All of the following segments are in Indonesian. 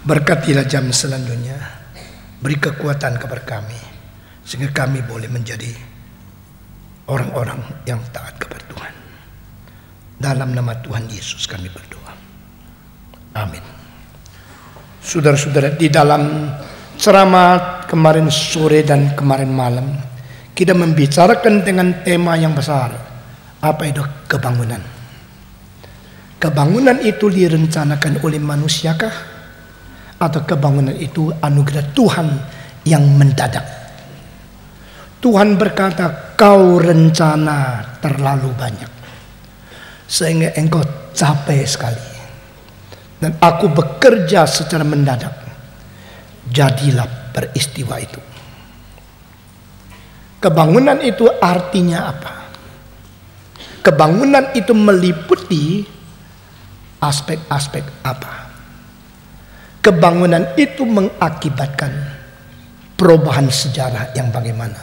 Berkatilah jam selanjutnya, beri kekuatan kepada kami, sehingga kami boleh menjadi orang-orang yang taat kepada Tuhan. Dalam nama Tuhan Yesus kami berdoa. Amin. Saudara-saudara, di dalam ceramah kemarin sore dan kemarin malam, kita membicarakan dengan tema yang besar. Apa itu kebangunan? Kebangunan itu direncanakan oleh manusiakah? Atau kebangunan itu anugerah Tuhan yang mendadak? Tuhan berkata, kau rencana terlalu banyak, sehingga engkau capek sekali. Dan aku bekerja secara mendadak. Jadilah peristiwa itu. Kebangunan itu artinya apa? Kebangunan itu meliputi aspek-aspek apa? Kebangunan itu mengakibatkan perubahan sejarah yang bagaimana?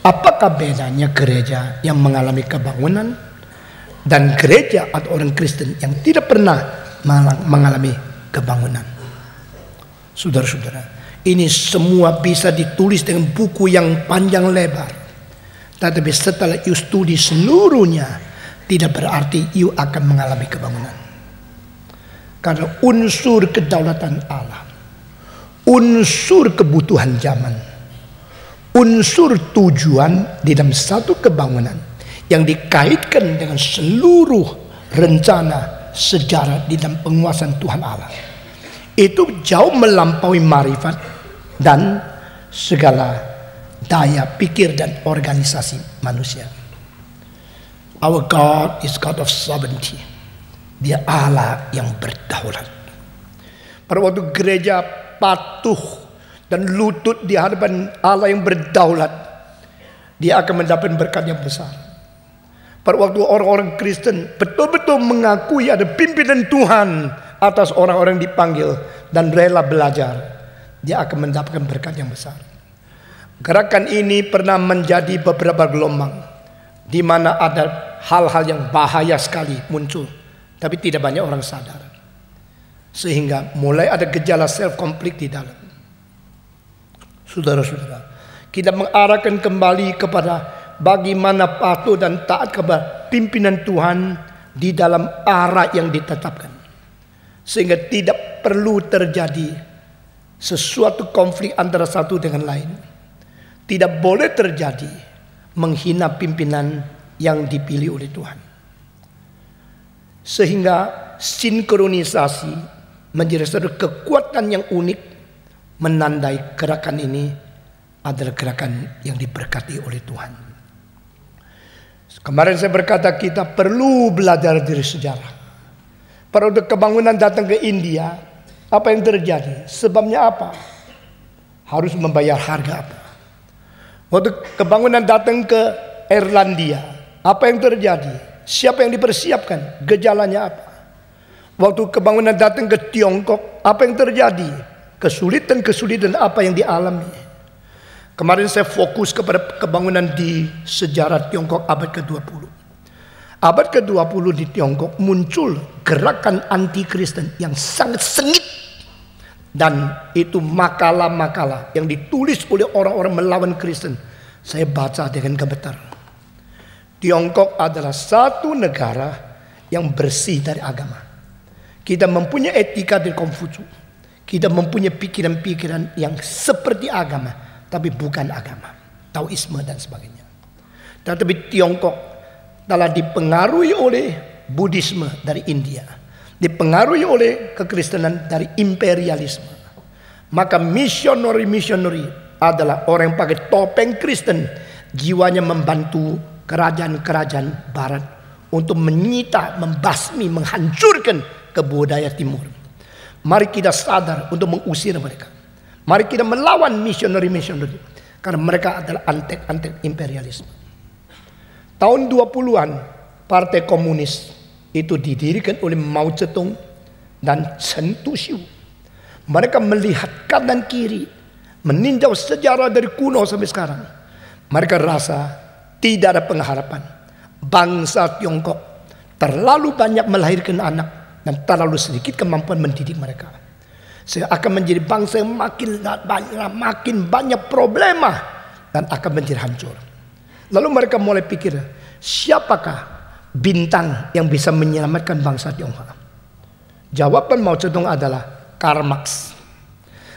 Apakah bedanya gereja yang mengalami kebangunan dan gereja atau orang Kristen yang tidak pernah mengalami kebangunan? Saudara-saudara, ini semua bisa ditulis dengan buku yang panjang lebar. Tetapi setelah you studi seluruhnya, tidak berarti you akan mengalami kebangunan. Karena unsur kedaulatan Allah, unsur kebutuhan zaman, unsur tujuan di dalam satu kebangunan yang dikaitkan dengan seluruh rencana sejarah di dalam penguasaan Tuhan Allah, itu jauh melampaui marifat dan segala daya pikir dan organisasi manusia. Our God is God of sovereignty. Dia Allah yang berdaulat. Pada waktu gereja patuh dan lutut di hadapan Allah yang berdaulat, dia akan mendapat berkat yang besar. Pada waktu orang-orang Kristen betul-betul mengakui ada pimpinan Tuhan atas orang-orang dipanggil dan rela belajar, dia akan mendapatkan berkat yang besar. Gerakan ini pernah menjadi beberapa gelombang, di mana ada hal-hal yang bahaya sekali muncul, tapi tidak banyak orang sadar. Sehingga mulai ada gejala self-konflik di dalam. Saudara-saudara, kita mengarahkan kembali kepada bagaimana patuh dan taat kepada pimpinan Tuhan di dalam arah yang ditetapkan. Sehingga tidak perlu terjadi sesuatu konflik antara satu dengan lain. Tidak boleh terjadi menghina pimpinan yang dipilih oleh Tuhan. Sehingga sinkronisasi menjadi satu kekuatan yang unik, menandai gerakan ini adalah gerakan yang diberkati oleh Tuhan. Kemarin saya berkata kita perlu belajar dari sejarah. Pada waktu kebangunan datang ke India, apa yang terjadi? Sebabnya apa? Harus membayar harga apa? Waktu kebangunan datang ke Irlandia, apa yang terjadi? Siapa yang dipersiapkan? Gejalanya apa? Waktu kebangunan datang ke Tiongkok, apa yang terjadi? Kesulitan-kesulitan apa yang dialami? Kemarin saya fokus kepada kebangunan di sejarah Tiongkok abad ke-20. Abad ke-20 di Tiongkok muncul gerakan anti-Kristen yang sangat sengit. Dan itu makalah-makalah yang ditulis oleh orang-orang melawan Kristen. Saya baca dengan gemetar. Tiongkok adalah satu negara yang bersih dari agama. Kita mempunyai etika dari Konghucu. Kita mempunyai pikiran-pikiran yang seperti agama, tapi bukan agama. Taoisme dan sebagainya. Tetapi Tiongkok telah dipengaruhi oleh Buddhisme dari India. Dipengaruhi oleh kekristenan dari imperialisme. Maka misioneri adalah orang yang pakai topeng Kristen. Jiwanya membantu kerajaan-kerajaan barat untuk menyita, membasmi, menghancurkan kebudayaan timur. Mari kita sadar untuk mengusir mereka. Mari kita melawan misioneri karena mereka adalah antek-antek imperialisme. Tahun 20-an Partai Komunis itu didirikan oleh Mao Zedong dan Chen Tuxiu. Mereka melihat kanan kiri, meninjau sejarah dari kuno sampai sekarang. Mereka rasa tidak ada pengharapan. Bangsa Tiongkok terlalu banyak melahirkan anak dan terlalu sedikit kemampuan mendidik mereka. Saya akan menjadi bangsa yang makin banyak problema dan akan menjadi hancur. Lalu mereka mulai pikir, siapakah bintang yang bisa menyelamatkan bangsa Tionghoa? Jawaban Mao Zedong adalah Karl Marx.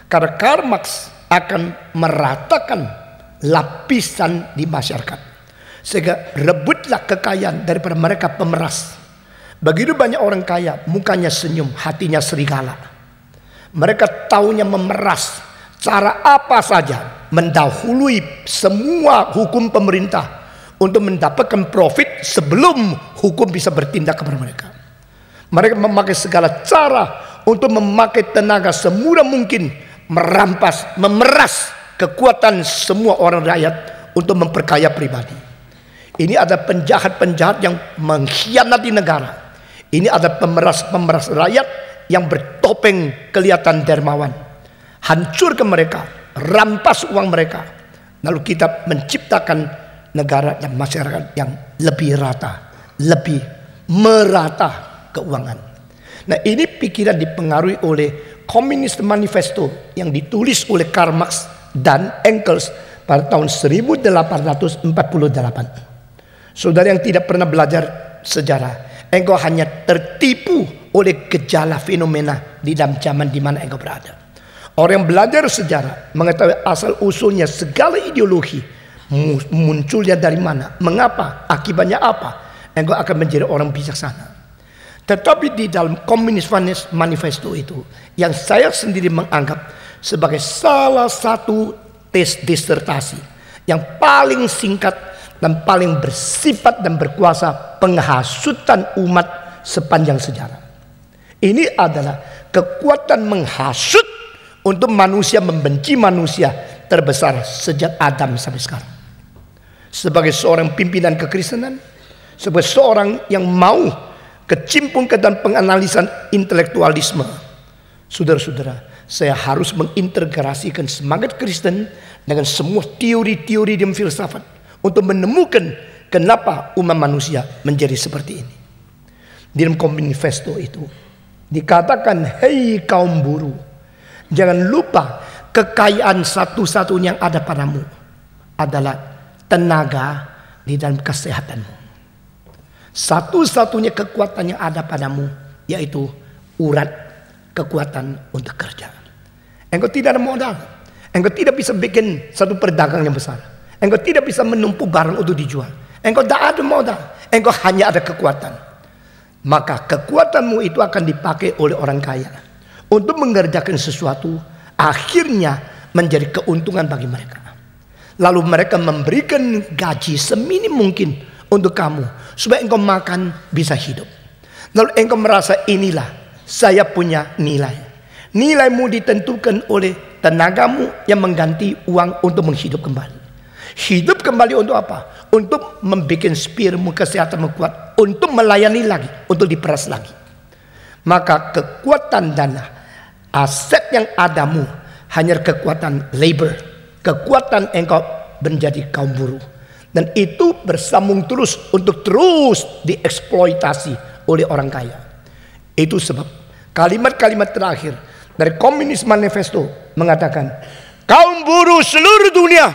Karena Karl Marx akan meratakan lapisan di masyarakat, sehingga rebutlah kekayaan daripada mereka pemeras. Begitu banyak orang kaya, mukanya senyum, hatinya serigala. Mereka taunya memeras, cara apa saja, mendahului semua hukum pemerintah untuk mendapatkan profit sebelum hukum bisa bertindak kepada mereka. Mereka memakai segala cara untuk memakai tenaga semurah mungkin, merampas, memeras kekuatan semua orang rakyat untuk memperkaya pribadi. Ini ada penjahat-penjahat yang mengkhianati negara. Ini ada pemeras-pemeras rakyat yang bertopeng kelihatan dermawan. Hancurkan mereka, rampas uang mereka. Lalu kita menciptakan negara dan masyarakat yang lebih rata, lebih merata keuangan. Nah, ini pikiran dipengaruhi oleh Communist Manifesto yang ditulis oleh Karl Marx dan Engels pada tahun 1848. Saudara yang tidak pernah belajar sejarah, engkau hanya tertipu oleh gejala fenomena di dalam zaman di mana engkau berada. Orang yang belajar sejarah mengetahui asal usulnya segala ideologi, munculnya dari mana, mengapa, akibatnya apa. Engkau akan menjadi orang bijaksana. Tetapi di dalam Communist Manifesto itu, yang saya sendiri menganggap sebagai salah satu tes disertasi yang paling singkat dan paling bersifat dan berkuasa penghasutan umat sepanjang sejarah. Ini adalah kekuatan menghasut untuk manusia membenci manusia terbesar sejak Adam sampai sekarang. Sebagai seorang pimpinan kekristenan, sebagai seorang yang mau kecimpung ke dalam penganalisan intelektualisme, saudara-saudara, saya harus mengintegrasikan semangat Kristen dengan semua teori-teori dan filsafat untuk menemukan kenapa umat manusia menjadi seperti ini. Di dalam manifesto itu dikatakan, hei kaum buruh, jangan lupa kekayaan satu-satunya yang ada padamu adalah tenaga di dalam kesehatanmu. Satu-satunya kekuatan yang ada padamu yaitu urat kekuatan untuk kerja. Engkau tidak ada modal. Engkau tidak bisa bikin satu perdagangan yang besar. Engkau tidak bisa menumpuk barang untuk dijual. Engkau tidak ada modal. Engkau hanya ada kekuatan. Maka kekuatanmu itu akan dipakai oleh orang kaya untuk mengerjakan sesuatu, akhirnya menjadi keuntungan bagi mereka. Lalu mereka memberikan gaji seminim mungkin untuk kamu supaya engkau makan bisa hidup. Lalu engkau merasa inilah saya punya nilai. Nilaimu ditentukan oleh tenagamu yang mengganti uang untuk menghidup kembali. Hidup kembali untuk apa? Untuk membuat spirmu, kesehatanmu kuat, untuk melayani lagi, untuk diperas lagi. Maka kekuatan dana, aset yang adamu hanya kekuatan labor, kekuatan engkau menjadi kaum buruh. Dan itu bersambung terus untuk terus dieksploitasi oleh orang kaya. Itu sebab kalimat-kalimat terakhir dari Communist Manifesto mengatakan, kaum buruh seluruh dunia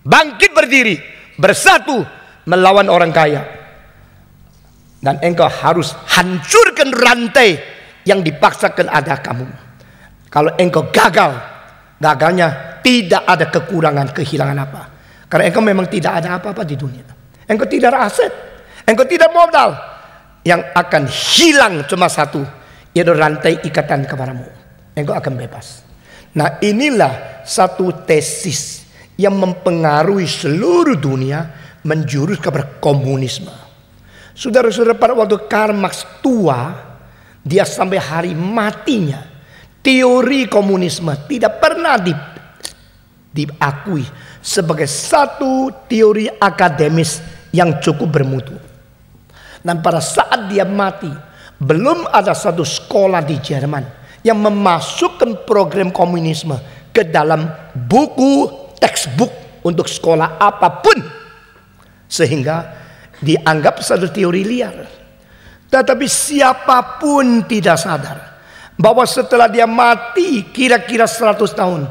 bangkit berdiri, bersatu melawan orang kaya. Dan engkau harus hancurkan rantai yang dipaksakan ada kamu. Kalau engkau gagal, gagalnya tidak ada kekurangan, kehilangan apa. Karena engkau memang tidak ada apa-apa di dunia. Engkau tidak ada aset, engkau tidak modal. Yang akan hilang cuma satu, yaitu rantai ikatan kepadamu. Engkau akan bebas. Nah, inilah satu tesis yang mempengaruhi seluruh dunia menjurus kepada komunisme. Saudara-saudara, pada waktu Karl Marx tua, dia sampai hari matinya, teori komunisme tidak pernah diakui sebagai satu teori akademis yang cukup bermutu. Dan pada saat dia mati, belum ada satu sekolah di Jerman yang memasukkan program komunisme ke dalam buku textbook untuk sekolah apapun, sehingga dianggap satu teori liar. Tetapi siapapun tidak sadar bahwa setelah dia mati kira-kira 100 tahun,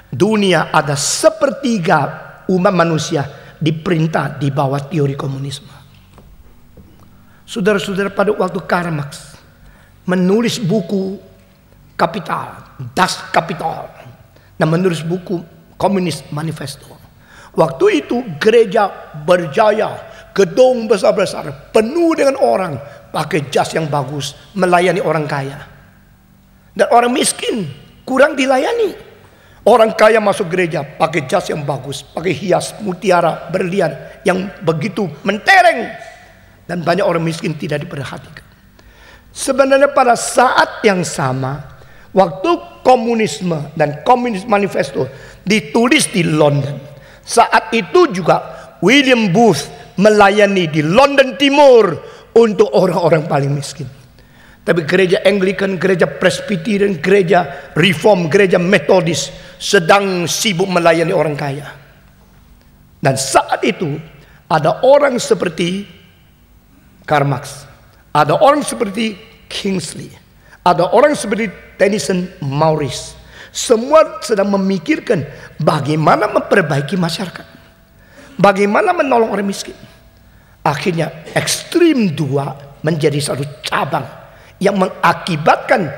dunia ada sepertiga umat manusia diperintah di bawah teori komunisme. Saudara-saudara, pada waktu Karl Marx menulis buku Kapital, Das Kapital, dan menulis buku Komunis Manifesto, waktu itu gereja berjaya, gedung besar-besar, penuh dengan orang, pakai jas yang bagus, melayani orang kaya. Dan orang miskin kurang dilayani. Orang kaya masuk gereja pakai jas yang bagus, pakai hias mutiara berlian yang begitu mentereng, dan banyak orang miskin tidak diperhatikan. Sebenarnya pada saat yang sama, waktu komunisme dan Komunis Manifesto ditulis di London, saat itu juga William Booth melayani di London Timur untuk orang-orang paling miskin. Tapi gereja Anglikan, gereja Presbyterian, gereja Reform, gereja Metodis sedang sibuk melayani orang kaya. Dan saat itu ada orang seperti Karl Marx, ada orang seperti Kingsley, ada orang seperti Tennyson Maurice. Semua sedang memikirkan bagaimana memperbaiki masyarakat, bagaimana menolong orang miskin. Akhirnya ekstrim 2 menjadi satu cabang yang mengakibatkan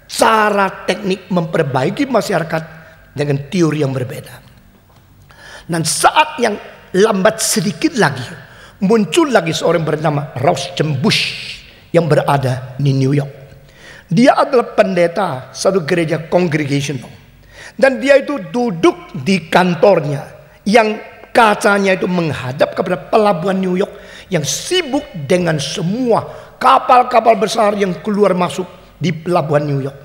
cara teknik memperbaiki masyarakat dengan teori yang berbeda. Dan saat yang lambat sedikit lagi, muncul lagi seorang bernama Rauschenbusch yang berada di New York. Dia adalah pendeta satu gereja Congregational, dan dia itu duduk di kantornya yang kacanya itu menghadap kepada pelabuhan New York yang sibuk dengan semua kapal-kapal besar yang keluar masuk di pelabuhan New York.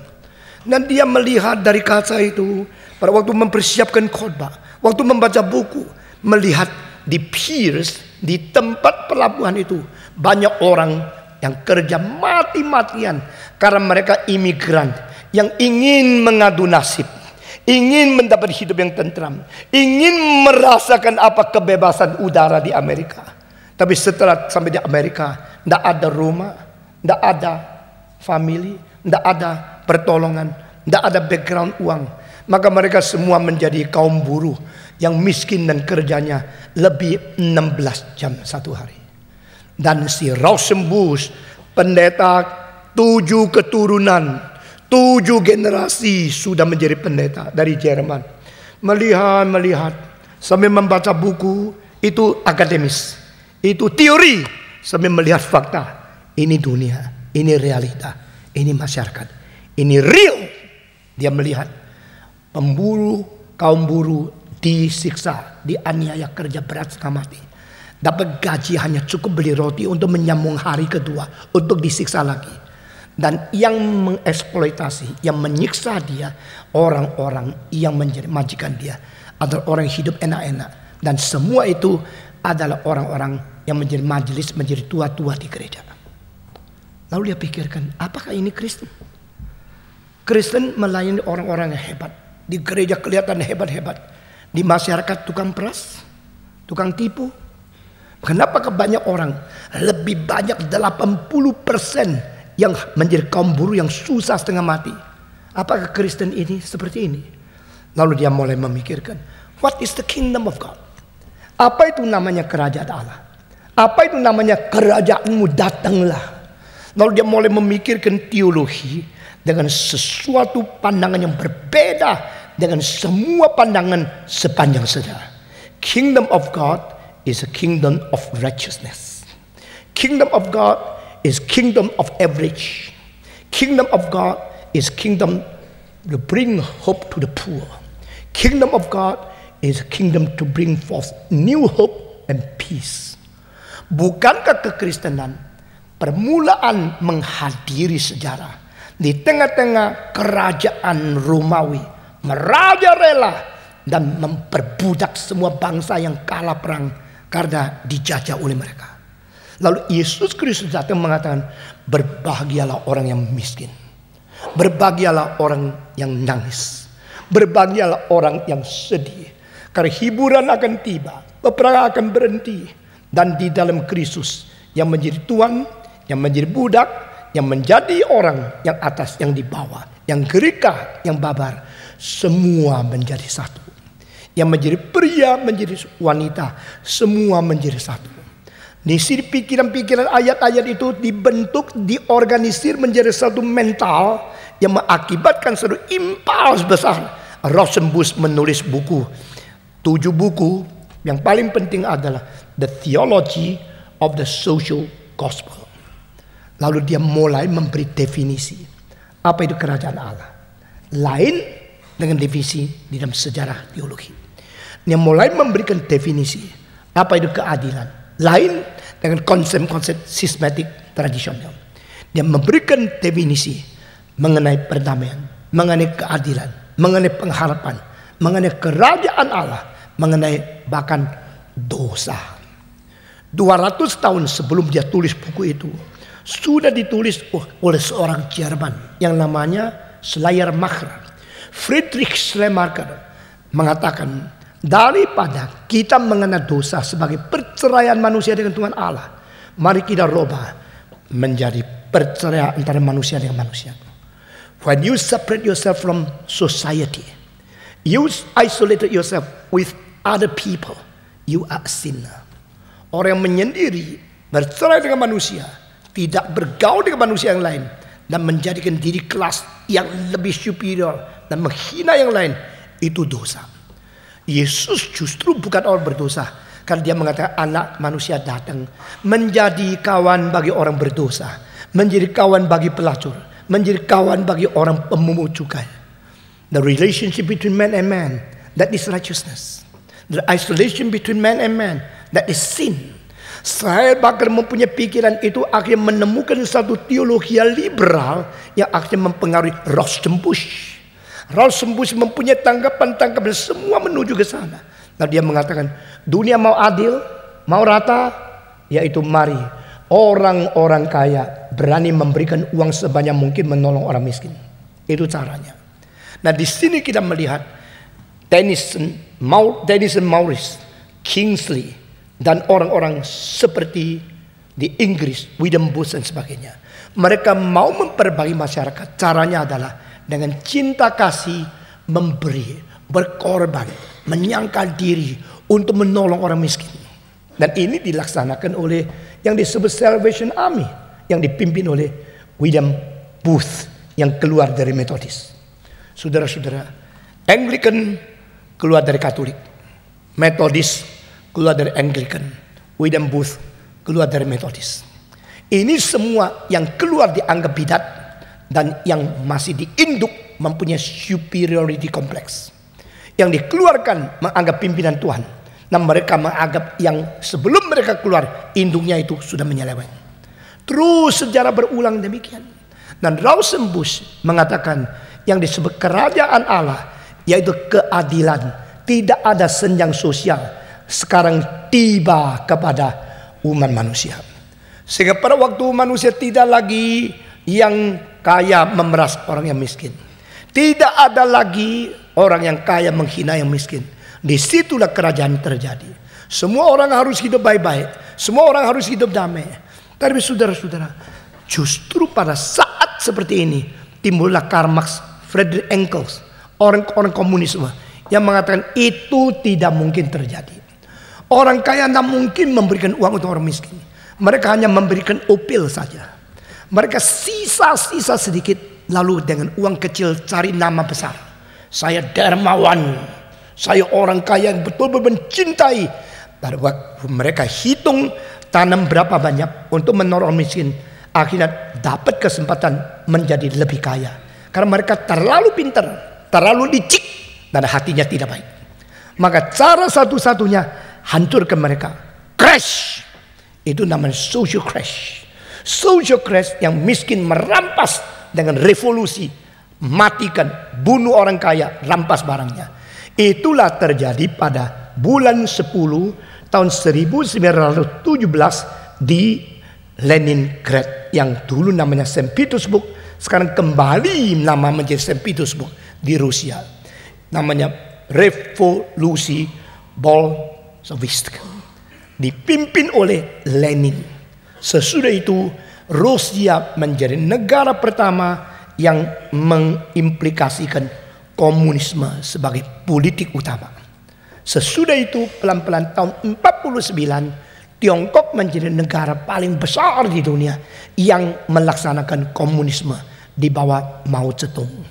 Dan dia melihat dari kaca itu pada waktu mempersiapkan khotbah, waktu membaca buku, melihat di piers, di tempat pelabuhan itu banyak orang yang kerja mati-matian karena mereka imigran yang ingin mengadu nasib, ingin mendapat hidup yang tentram, ingin merasakan apa kebebasan udara di Amerika. Tapi setelah sampai di Amerika, tidak ada rumah, tidak ada family, tidak ada pertolongan, tidak ada background uang. Maka mereka semua menjadi kaum buruh yang miskin dan kerjanya lebih 16 jam satu hari. Dan si Rauschenbusch, pendeta 7 keturunan, 7 generasi sudah menjadi pendeta dari Jerman. Melihat sambil membaca buku itu akademis, itu teori, sambil melihat fakta. Ini dunia, ini realita, ini masyarakat, ini real. Dia melihat pemburu, kaum buruh disiksa, dianiaya, kerja berat setengah mati. Dapat gaji hanya cukup beli roti untuk menyambung hari kedua, untuk disiksa lagi. Dan yang mengeksploitasi, yang menyiksa dia, orang-orang yang menjadi majikan dia adalah orang yang hidup enak-enak. Dan semua itu adalah orang-orang yang menjadi majelis, menjadi tua-tua di gereja. Lalu dia pikirkan, apakah ini Kristen? Kristen melayani orang-orang yang hebat. Di gereja kelihatan hebat-hebat. Di masyarakat tukang peras, tukang tipu. Kenapa banyak orang, lebih banyak 80% yang menjadi kaum buruh yang susah setengah mati? Apakah Kristen ini seperti ini? Lalu dia mulai memikirkan, what is the kingdom of God? Apa itu namanya kerajaan Allah? Apa itu namanya kerajaanmu datanglah? Lalu dia mulai memikirkan teologi dengan sesuatu pandangan yang berbeda dengan semua pandangan sepanjang sejarah. Kingdom of God is a kingdom of righteousness. Kingdom of God is kingdom of average. Kingdom of God is kingdom to bring hope to the poor. Kingdom of God is a kingdom to bring forth new hope and peace. Bukankah kekristenan permulaan menghadiri sejarah di tengah-tengah kerajaan Romawi, merajalela dan memperbudak semua bangsa yang kalah perang karena dijajah oleh mereka. Lalu Yesus Kristus datang mengatakan, berbahagialah orang yang miskin, berbahagialah orang yang nangis, berbahagialah orang yang sedih, karena hiburan akan tiba, peperangan akan berhenti, dan di dalam Kristus yang menjadi Tuhan, yang menjadi budak, yang menjadi orang yang atas, yang di bawah, yang gerikah, yang babar, semua menjadi satu. Yang menjadi pria, menjadi wanita, semua menjadi satu. Di sini pikiran-pikiran ayat-ayat itu dibentuk, diorganisir menjadi satu mental yang mengakibatkan satu impuls besar. Rosenbusch menulis buku, 7 buku. Yang paling penting adalah The Theology of the Social Gospel. Lalu dia mulai memberi definisi. Apa itu kerajaan Allah? Lain dengan definisi di dalam sejarah teologi. Dia mulai memberikan definisi. Apa itu keadilan? Lain dengan konsep-konsep sistematik tradisional. Dia memberikan definisi mengenai perdamaian, mengenai keadilan, mengenai pengharapan, mengenai kerajaan Allah, mengenai bahkan dosa. 200 tahun sebelum dia tulis buku itu, sudah ditulis oleh seorang Jerman yang namanya Schleiermacher. Friedrich Schleiermacher mengatakan, daripada kita mengenal dosa sebagai perceraian manusia dengan Tuhan Allah, mari kita rubah menjadi perceraian antara manusia dengan manusia. When you separate yourself from society, you isolated yourself with other people, you are a sinner. Orang yang menyendiri, bercerai dengan manusia, tidak bergaul dengan manusia yang lain, dan menjadikan diri kelas yang lebih superior dan menghina yang lain, itu dosa. Yesus justru bukan orang berdosa, karena dia mengatakan anak manusia datang menjadi kawan bagi orang berdosa, menjadi kawan bagi pelacur, menjadi kawan bagi orang pemungut cukai. The relationship between man and man, that is righteousness. The isolation between man and man, that is sin. Saya bahkan mempunyai pikiran itu akhirnya menemukan satu teologi liberal yang akhirnya mempengaruhi Rosenbusch. Rosenbusch mempunyai tanggapan-tanggapan semua menuju ke sana. Nah, dia mengatakan dunia mau adil, mau rata, yaitu mari orang-orang kaya berani memberikan uang sebanyak mungkin menolong orang miskin. Itu caranya. Nah, di sini kita melihat Tennyson, Maurice, Kingsley, dan orang-orang seperti di Inggris, William Booth dan sebagainya. Mereka mau memperbaiki masyarakat. Caranya adalah dengan cinta kasih, memberi, berkorban, menyangkal diri untuk menolong orang miskin. Dan ini dilaksanakan oleh yang disebut Salvation Army, yang dipimpin oleh William Booth yang keluar dari Metodis. Saudara-saudara, Anglican keluar dari Katolik, Metodis keluar dari Anglican, William Booth keluar dari Metodis. Ini semua yang keluar dianggap bidat dan yang masih diinduk mempunyai superiority complex. Yang dikeluarkan menganggap pimpinan Tuhan, dan mereka menganggap yang sebelum mereka keluar induknya itu sudah menyeleweng. Terus sejarah berulang demikian. Dan Rosenbusch mengatakan yang disebut kerajaan Allah yaitu keadilan, tidak ada senjang sosial, sekarang tiba kepada umat manusia. Sehingga pada waktu manusia tidak lagi yang kaya memeras orang yang miskin, tidak ada lagi orang yang kaya menghina yang miskin. Disitulah kerajaan terjadi. Semua orang harus hidup baik-baik, semua orang harus hidup damai. Tapi saudara-saudara, justru pada saat seperti ini timbullah Karl Marx, Friedrich Engels, orang-orang komunisme yang mengatakan itu tidak mungkin terjadi. Orang kaya tidak mungkin memberikan uang untuk orang miskin. Mereka hanya memberikan opil saja. Mereka sisa-sisa sedikit, lalu dengan uang kecil cari nama besar. Saya dermawan, saya orang kaya yang betul-betul mencintai. Pada waktu mereka hitung tanam berapa banyak untuk menolong miskin, akhirnya dapat kesempatan menjadi lebih kaya. Karena mereka terlalu pintar, terlalu licik, dan hatinya tidak baik. Maka cara satu-satunya hancurkan mereka. Crash. Itu namanya social crash. Social crash yang miskin merampas dengan revolusi. Matikan, bunuh orang kaya, rampas barangnya. Itulah terjadi pada bulan 10 tahun 1917 di Leningrad. Yang dulu namanya St. Petersburg. Sekarang kembali nama menjadi St. Petersburg di Rusia. Namanya Revolusi Bolshevik. Dipimpin oleh Lenin. Sesudah itu Rusia menjadi negara pertama yang mengimplikasikan komunisme sebagai politik utama. Sesudah itu pelan-pelan tahun 49 Tiongkok menjadi negara paling besar di dunia yang melaksanakan komunisme di bawah Mao Zedong.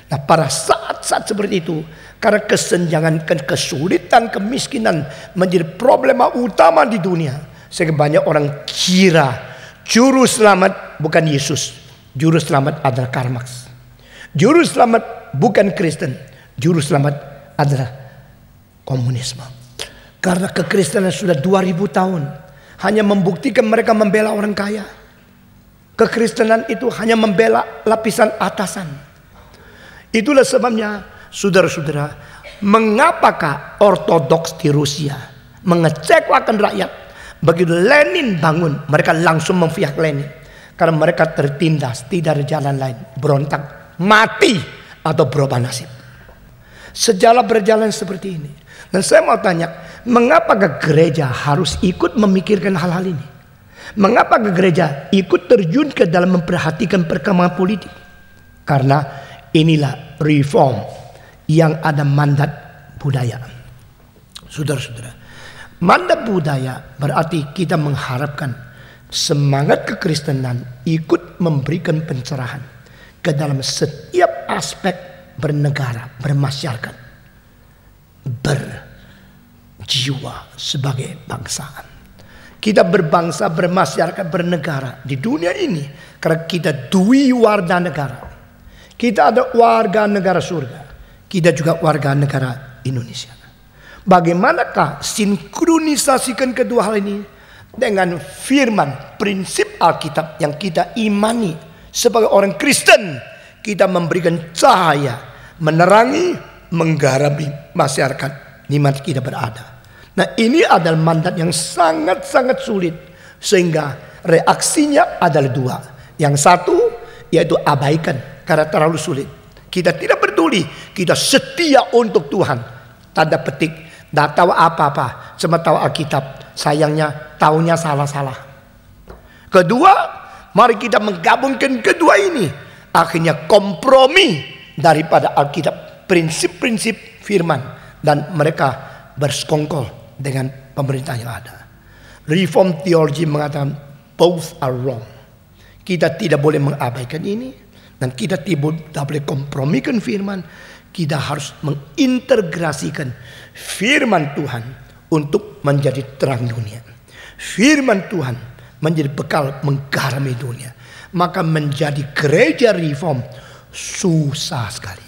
Nah, pada saat-saat seperti itu, karena kesenjangan, kesulitan, kemiskinan menjadi problema utama di dunia, sehingga banyak orang kira juru selamat bukan Yesus, juru selamat adalah Karl Marx. Juru selamat bukan Kristen, juru selamat adalah komunisme. Karena kekristenan sudah 2000 tahun hanya membuktikan mereka membela orang kaya. Kekristenan itu hanya membela lapisan atasan. Itulah sebabnya, saudara-saudara, mengapakah ortodoks di Rusia mengecewakan rakyat? Begitu Lenin bangun, mereka langsung memihak Lenin. Karena mereka tertindas, tidak ada jalan lain. Berontak, mati, atau berubah nasib. Sejarah berjalan seperti ini. Dan saya mau tanya, mengapa gereja harus ikut memikirkan hal-hal ini? Mengapa gereja ikut terjun ke dalam memperhatikan perkembangan politik? Karena inilah reform yang ada mandat budaya. Saudara-saudara, mandat budaya berarti kita mengharapkan semangat kekristenan ikut memberikan pencerahan ke dalam setiap aspek bernegara, bermasyarakat, berjiwa sebagai bangsaan. Kita berbangsa, bermasyarakat, bernegara di dunia ini karena kita dui warga negara. Kita ada warga negara surga, kita juga warga negara Indonesia. Bagaimanakah sinkronisasikan kedua hal ini dengan firman, prinsip Alkitab yang kita imani sebagai orang Kristen? Kita memberikan cahaya, menerangi, menggarapi masyarakat di mana kita berada. Nah, ini adalah mandat yang sangat-sangat sulit, sehingga reaksinya adalah dua. Yang satu yaitu abaikan karena terlalu sulit. Kita tidak peduli, kita setia untuk Tuhan. Tanda petik, tidak tahu apa-apa, cuma tahu Alkitab. Sayangnya taunya salah-salah. Kedua, mari kita menggabungkan kedua ini. Akhirnya kompromi daripada Alkitab, prinsip-prinsip firman, dan mereka bersekongkol dengan pemerintah yang ada. Reform theology mengatakan both are wrong. Kita tidak boleh mengabaikan ini, dan kita tidak boleh kompromikan firman. Kita harus mengintegrasikan firman Tuhan untuk menjadi terang dunia. Firman Tuhan menjadi bekal menggarami dunia. Maka menjadi gereja reform susah sekali.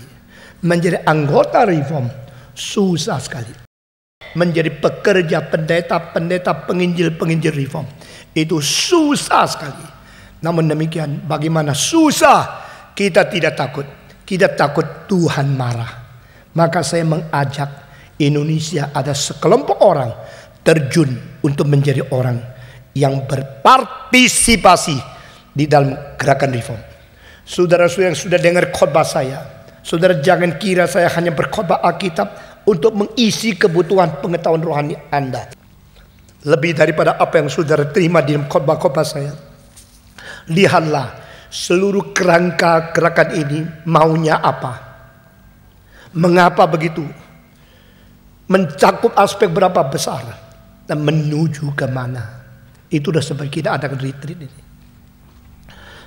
Menjadi anggota reform susah sekali. Menjadi pekerja, pendeta, penginjil reform itu susah sekali. Namun demikian, bagaimana susah, kita tidak takut. Kita takut Tuhan marah. Maka saya mengajak Indonesia ada sekelompok orang terjun untuk menjadi orang yang berpartisipasi di dalam gerakan reform. Saudara-saudara yang sudah dengar khotbah saya, saudara jangan kira saya hanya berkhotbah Alkitab untuk mengisi kebutuhan pengetahuan rohani Anda. Lebih daripada apa yang saudara terima di khotbah-khotbah saya. Lihatlah seluruh kerangka gerakan ini maunya apa. Mengapa begitu. Mencakup aspek berapa besar. Dan menuju kemana. Itu sudah sebab kita adakan retreat ini.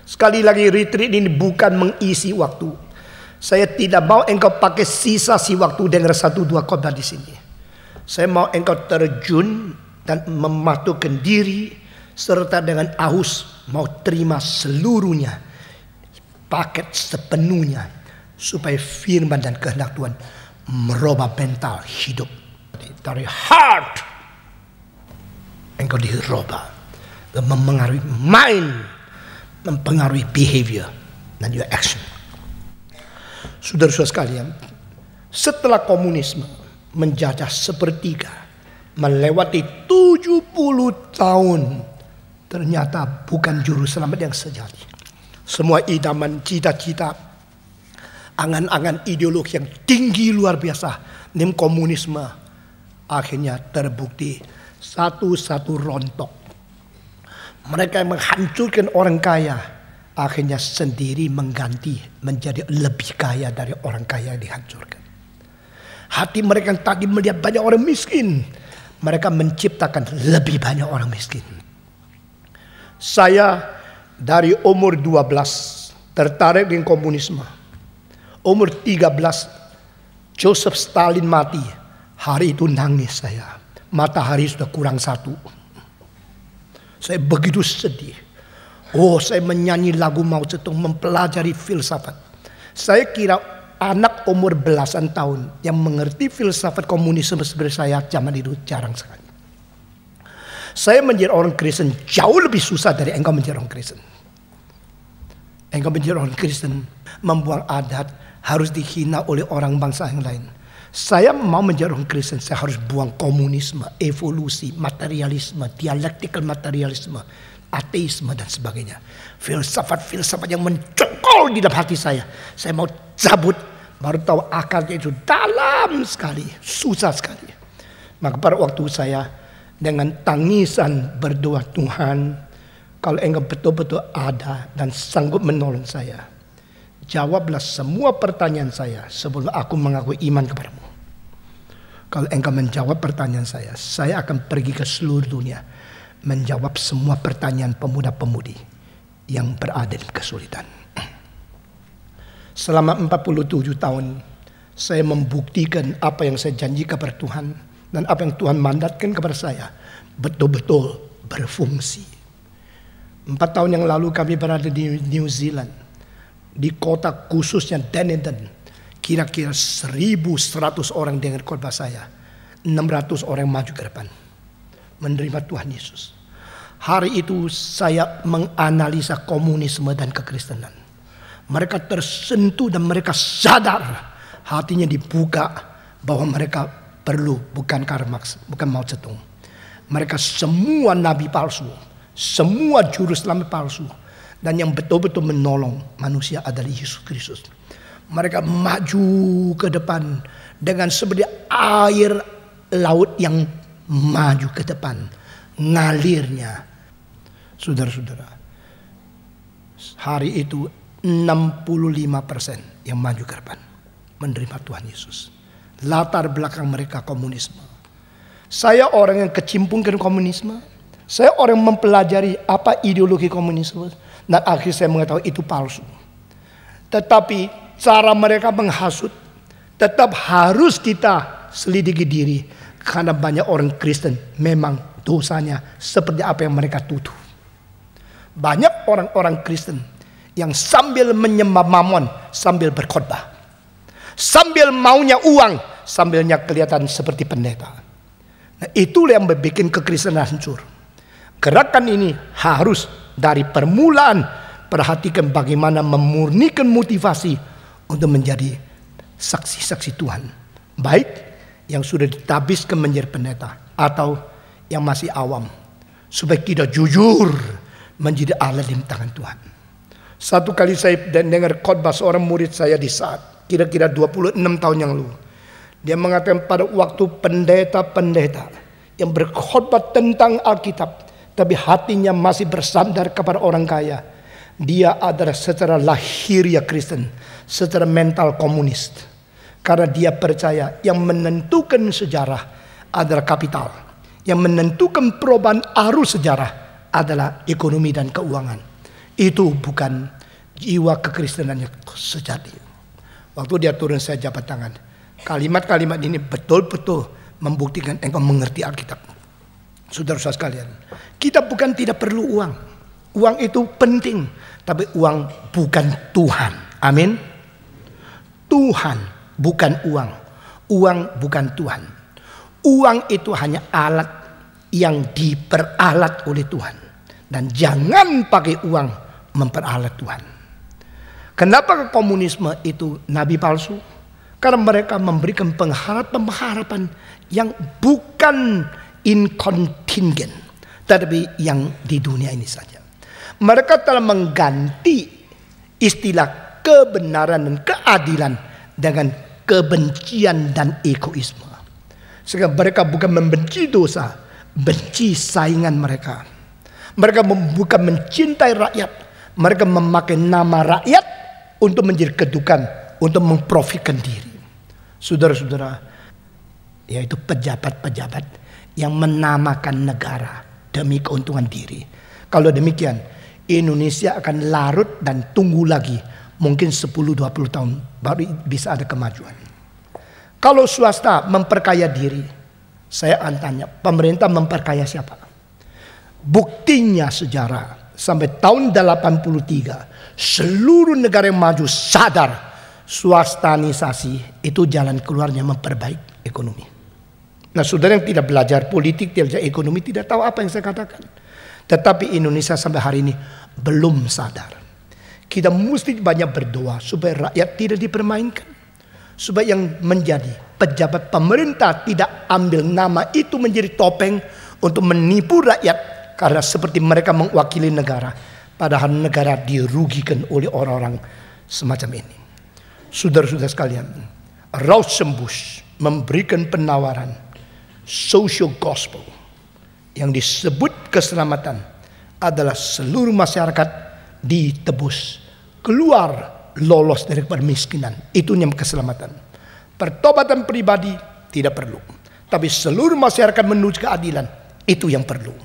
Sekali lagi, retreat ini bukan mengisi waktu. Saya tidak mau engkau pakai sisa si waktu dengar 1-2 khotbah di sini. Saya mau engkau terjun dan mematuhkan diri serta dengan aus mau terima seluruhnya, paket sepenuhnya, supaya firman dan kehendak Tuhan merubah mental hidup dari heart. Engkau dirubah dan mempengaruhi mind, mempengaruhi behavior dan your action. Saudara-saudara sekalian, setelah komunisme menjajah sepertiga, melewati 70 tahun, ternyata bukan juru selamat yang sejati. Semua idaman, cita-cita, angan-angan ideologi yang tinggi luar biasa, dalam komunisme, akhirnya terbukti satu-satu rontok. Mereka yang menghancurkan orang kaya, akhirnya sendiri mengganti menjadi lebih kaya dari orang kaya yang dihancurkan. Hati mereka yang tadi melihat banyak orang miskin, mereka menciptakan lebih banyak orang miskin. Saya dari umur 12 tertarik dengan komunisme. Umur 13 Joseph Stalin mati. Hari itu nangis saya. Matahari sudah kurang 1. Saya begitu sedih. Saya menyanyi lagu Mao Zedong, mempelajari filsafat. Saya kira anak umur belasan tahun yang mengerti filsafat komunisme seperti saya zaman itu jarang sekali. Saya menjadi orang Kristen jauh lebih susah dari engkau menjadi orang Kristen. Engkau menjadi orang Kristen membuang adat, harus dihina oleh orang bangsa yang lain. Saya mau menjadi orang Kristen, saya harus buang komunisme, evolusi, materialisme, dialektikal materialisme, ateisme dan sebagainya. Filsafat-filsafat yang mencokol di dalam hati saya mau cabut. Baru tahu akarnya itu dalam sekali, susah sekali. Maka pada waktu saya dengan tangisan berdoa, Tuhan, kalau engkau betul-betul ada dan sanggup menolong saya, jawablah semua pertanyaan saya sebelum aku mengaku iman kepadamu. Kalau engkau menjawab pertanyaan saya akan pergi ke seluruh dunia menjawab semua pertanyaan pemuda-pemudi yang berada di kesulitan. Selama 47 tahun saya membuktikan apa yang saya janjikan kepada Tuhan dan apa yang Tuhan mandatkan kepada saya betul-betul berfungsi. 4 tahun yang lalu kami berada di New Zealand, di kota khususnya Dunedin. Kira-kira 1.100 orang dengar khotbah saya, 600 orang maju ke depan menerima Tuhan Yesus. Hari itu saya menganalisa komunisme dan kekristenan. Mereka tersentuh dan mereka sadar, hatinya dibuka bahwa mereka perlu bukan Karl Marx, bukan Mao Zedong. Mereka semua nabi palsu, semua juru selamat palsu, dan yang betul-betul menolong manusia adalah Yesus Kristus. Mereka maju ke depan dengan seperti air laut yang maju ke depan, ngalirnya. Saudara-saudara, hari itu 65% yang maju ke depan menerima Tuhan Yesus. Latar belakang mereka komunisme. Saya orang yang kecimpung ke komunisme. Saya orang yang mempelajari apa ideologi komunisme. Dan akhirnya saya mengetahui itu palsu. Tetapi cara mereka menghasut tetap harus kita selidiki diri. Karena banyak orang Kristen memang dosanya seperti apa yang mereka tuduh. Banyak orang-orang Kristen yang sambil menyembah Mammon, sambil berkhotbah, sambil maunya uang, sambilnya kelihatan seperti pendeta. Nah, itulah yang membuat kekristenan hancur. Gerakan ini harus dari permulaan perhatikan bagaimana memurnikan motivasi untuk menjadi saksi-saksi Tuhan. Baik yang sudah ditabiskan menjadi pendeta atau yang masih awam, supaya kita jujur menjadi alat di tangan Tuhan. Satu kali saya dengar khotbah seorang murid saya di saat kira-kira 26 tahun yang lalu. Dia mengatakan pada waktu pendeta-pendeta yang berkhotbah tentang Alkitab, tapi hatinya masih bersandar kepada orang kaya, dia adalah secara lahiriah Kristen, secara mental komunis. Karena dia percaya yang menentukan sejarah adalah kapital, yang menentukan perubahan arus sejarah adalah ekonomi dan keuangan. Itu bukan jiwa kekristenan yang sejati. Waktu dia turun saya jabat tangan. Kalimat-kalimat ini betul-betul membuktikan engkau mengerti Alkitab. Saudara-saudara sekalian, kita bukan tidak perlu uang. Uang itu penting, tapi uang bukan Tuhan. Amin. Tuhan bukan uang. Uang bukan Tuhan. Uang itu hanya alat yang diperalat oleh Tuhan. Dan jangan pakai uang memperalat Tuhan. Kenapa komunisme itu nabi palsu? Karena mereka memberikan pengharapan yang bukan inkontingent, tetapi yang di dunia ini saja. Mereka telah mengganti istilah kebenaran dan keadilan dengan kebencian dan egoisme. Sehingga mereka bukan membenci dosa, benci saingan mereka. Mereka bukan mencintai rakyat. Mereka memakai nama rakyat untuk menjadi kedudukan, untuk memprofitkan diri. Saudara-saudara, yaitu pejabat-pejabat yang menamakan negara demi keuntungan diri. Kalau demikian, Indonesia akan larut dan tunggu lagi mungkin 10-20 tahun baru bisa ada kemajuan. Kalau swasta memperkaya diri, saya akan tanya, pemerintah memperkaya siapa? Buktinya sejarah sampai tahun 83 seluruh negara yang maju sadar swastanisasi itu jalan keluarnya memperbaiki ekonomi. Nah, saudara yang tidak belajar politik, tidak belajar ekonomi, tidak tahu apa yang saya katakan. Tetapi Indonesia sampai hari ini belum sadar. Kita mesti banyak berdoa supaya rakyat tidak dipermainkan. Supaya yang menjadi pejabat pemerintah tidak ambil nama itu menjadi topeng untuk menipu rakyat. Karena seperti mereka mewakili negara. Padahal negara dirugikan oleh orang-orang semacam ini. Saudara-saudara sekalian, Rauschenbusch memberikan penawaran social gospel yang disebut keselamatan adalah seluruh masyarakat ditebus, keluar lolos dari kemiskinan. Itu yang keselamatan. Pertobatan pribadi tidak perlu, tapi seluruh masyarakat menuju keadilan itu yang perlu.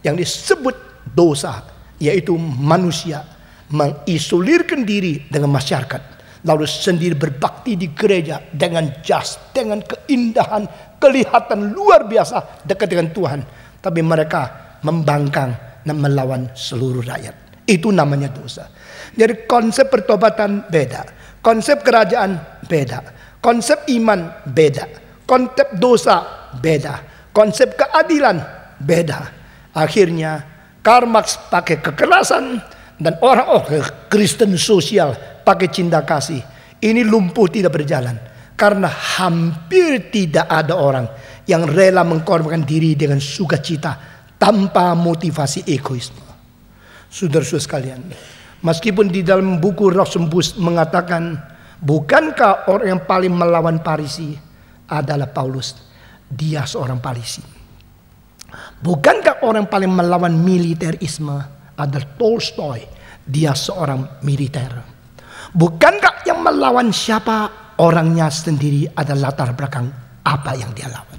Yang disebut dosa yaitu manusia mengisolirkan diri dengan masyarakat, lalu sendiri berbakti di gereja dengan jas, dengan keindahan, kelihatan luar biasa dekat dengan Tuhan, tapi mereka membangkang dan melawan seluruh rakyat. Itu namanya dosa. Jadi konsep pertobatan beda, konsep kerajaan beda, konsep iman beda, konsep dosa beda, konsep keadilan beda. Akhirnya Karl Marx pakai kekerasan dan orang-orang Kristen sosial pakai cinta kasih. Ini lumpuh, tidak berjalan. Karena hampir tidak ada orang yang rela mengorbankan diri dengan sukacita tanpa motivasi egoisme. Saudara-saudara sekalian, meskipun di dalam buku Rauschenbusch mengatakan, bukankah orang yang paling melawan Parisi adalah Paulus? Dia seorang Parisi. Bukankah orang paling melawan militerisme adalah Tolstoy? Dia seorang militer. Bukankah yang melawan siapa? Orangnya sendiri ada latar belakang apa yang dia lawan.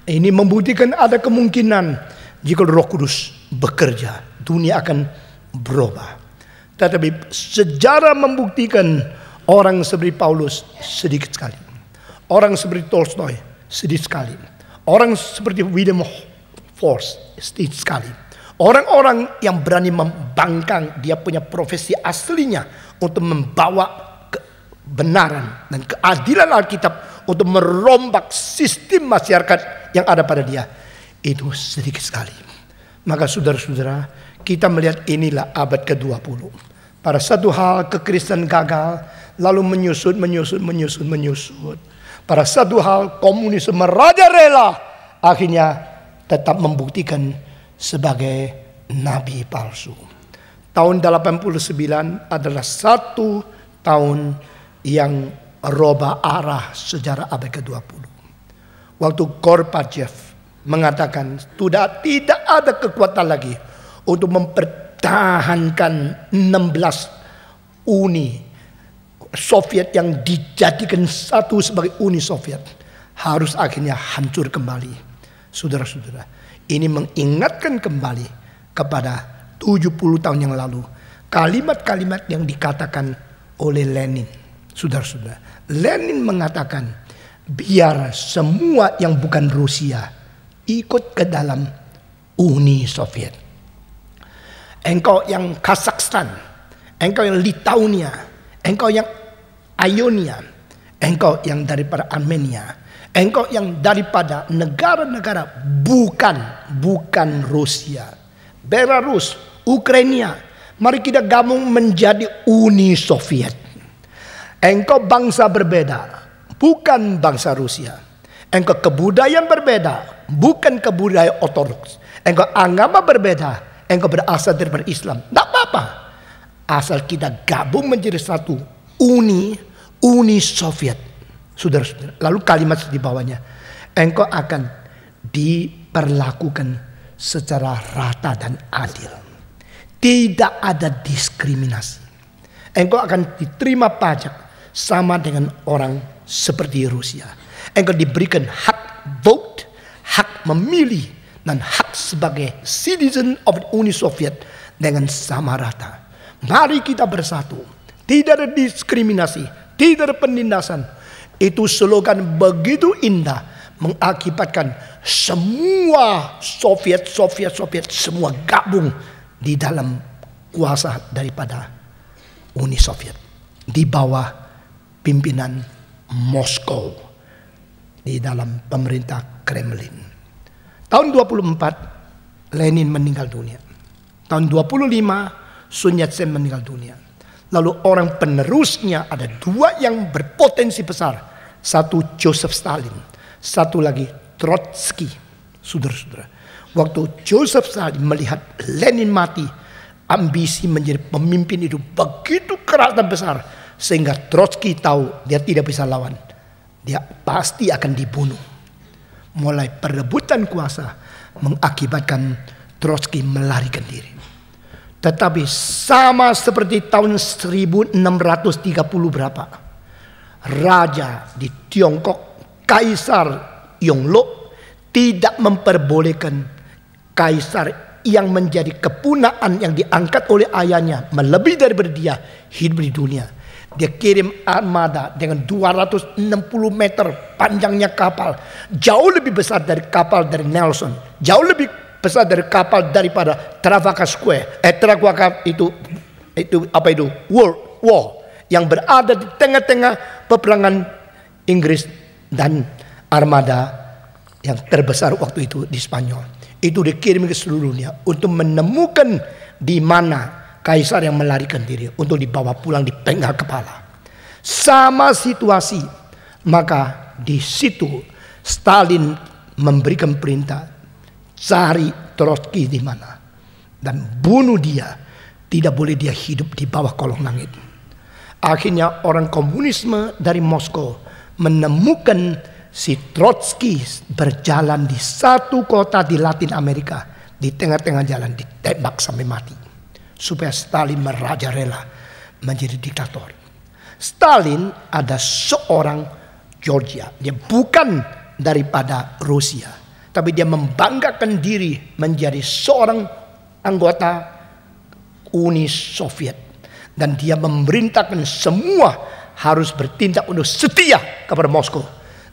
Ini membuktikan ada kemungkinan jika Roh Kudus bekerja, dunia akan berubah. Tetapi sejarah membuktikan orang seperti Paulus sedikit sekali. Orang seperti Tolstoy sedikit sekali. Orang seperti William Force sedikit sekali. Orang-orang yang berani membangkang dia punya profesi aslinya untuk membawa kebenaran dan keadilan Alkitab untuk merombak sistem masyarakat yang ada pada dia, itu sedikit sekali. Maka saudara-saudara, kita melihat inilah abad ke-20. Pada satu hal kekristenan gagal, lalu menyusut. Pada satu hal komunisme merajalela, akhirnya tetap membuktikan sebagai nabi palsu. Tahun 89 adalah satu tahun yang merubah arah sejarah abad ke-20. Waktu Gorbachev mengatakan tidak ada kekuatan lagi untuk mempertahankan 16 Uni Soviet yang dijadikan satu sebagai Uni Soviet, harus akhirnya hancur kembali. Saudara-saudara, ini mengingatkan kembali kepada 70 tahun yang lalu kalimat-kalimat yang dikatakan oleh Lenin. Saudara-saudara, Lenin mengatakan biar semua yang bukan Rusia ikut ke dalam Uni Soviet. Engkau yang Kazakhstan, engkau yang Litaunia, engkau yang Ionia, engkau yang daripada Armenia, engkau yang daripada negara-negara bukan Rusia, Belarus, Ukraina, mari kita gabung menjadi Uni Soviet. Engkau bangsa berbeda, bukan bangsa Rusia. Engkau kebudayaan berbeda, bukan kebudayaan ortodoks. Engkau agama berbeda, engkau berasal dari Islam. Tidak apa-apa, asal kita gabung menjadi satu Uni Soviet. Saudara-saudara, lalu kalimat di bawahnya, engkau akan diperlakukan secara rata dan adil. Tidak ada diskriminasi. Engkau akan diterima pajak sama dengan orang seperti Rusia. Engkau diberikan hak vote, hak memilih, dan hak sebagai citizen of Uni Soviet dengan sama rata. Mari kita bersatu. Tidak ada diskriminasi, tidak ada penindasan. Itu slogan begitu indah, mengakibatkan semua Soviet semua gabung di dalam kuasa daripada Uni Soviet di bawah pimpinan Moskow di dalam pemerintah Kremlin. Tahun 24 Lenin meninggal dunia. Tahun 25 Sun Yat-sen meninggal dunia. Lalu orang penerusnya ada dua yang berpotensi besar. Satu Joseph Stalin, satu lagi Trotsky. Saudara-saudara, waktu Joseph Stalin melihat Lenin mati, ambisi menjadi pemimpin itu begitu keras dan besar, sehingga Trotsky tahu dia tidak bisa lawan. Dia pasti akan dibunuh. Mulai perebutan kuasa mengakibatkan Trotsky melarikan diri. Tetapi sama seperti tahun 1630 berapa, raja di Tiongkok, Kaisar Yonglok, tidak memperbolehkan kaisar yang menjadi kepunaan yang diangkat oleh ayahnya melebihi daripada dia hidup di dunia. Dia kirim armada dengan 260 meter panjangnya kapal, jauh lebih besar dari kapal dari Nelson, jauh lebih besar dari kapal daripada Trafalgar Square. Trafalgar itu apa itu? World War yang berada di tengah-tengah peperangan Inggris dan armada yang terbesar waktu itu di Spanyol. Itu dikirim ke seluruh dunia untuk menemukan di mana kaisar yang melarikan diri untuk dibawa pulang di penggal kepala. Sama situasi, maka di situ Stalin memberikan perintah cari Trotsky di mana dan bunuh dia. Tidak boleh dia hidup di bawah kolong langit. Akhirnya orang komunisme dari Moskow menemukan si Trotsky berjalan di satu kota di Latin Amerika. Di tengah-tengah jalan ditembak sampai mati, supaya Stalin merajalela menjadi diktator. Stalin ada seorang Georgia. Dia bukan daripada Rusia, tapi dia membanggakan diri menjadi seorang anggota Uni Soviet. Dan dia memerintahkan semua harus bertindak untuk setia kepada Moskow.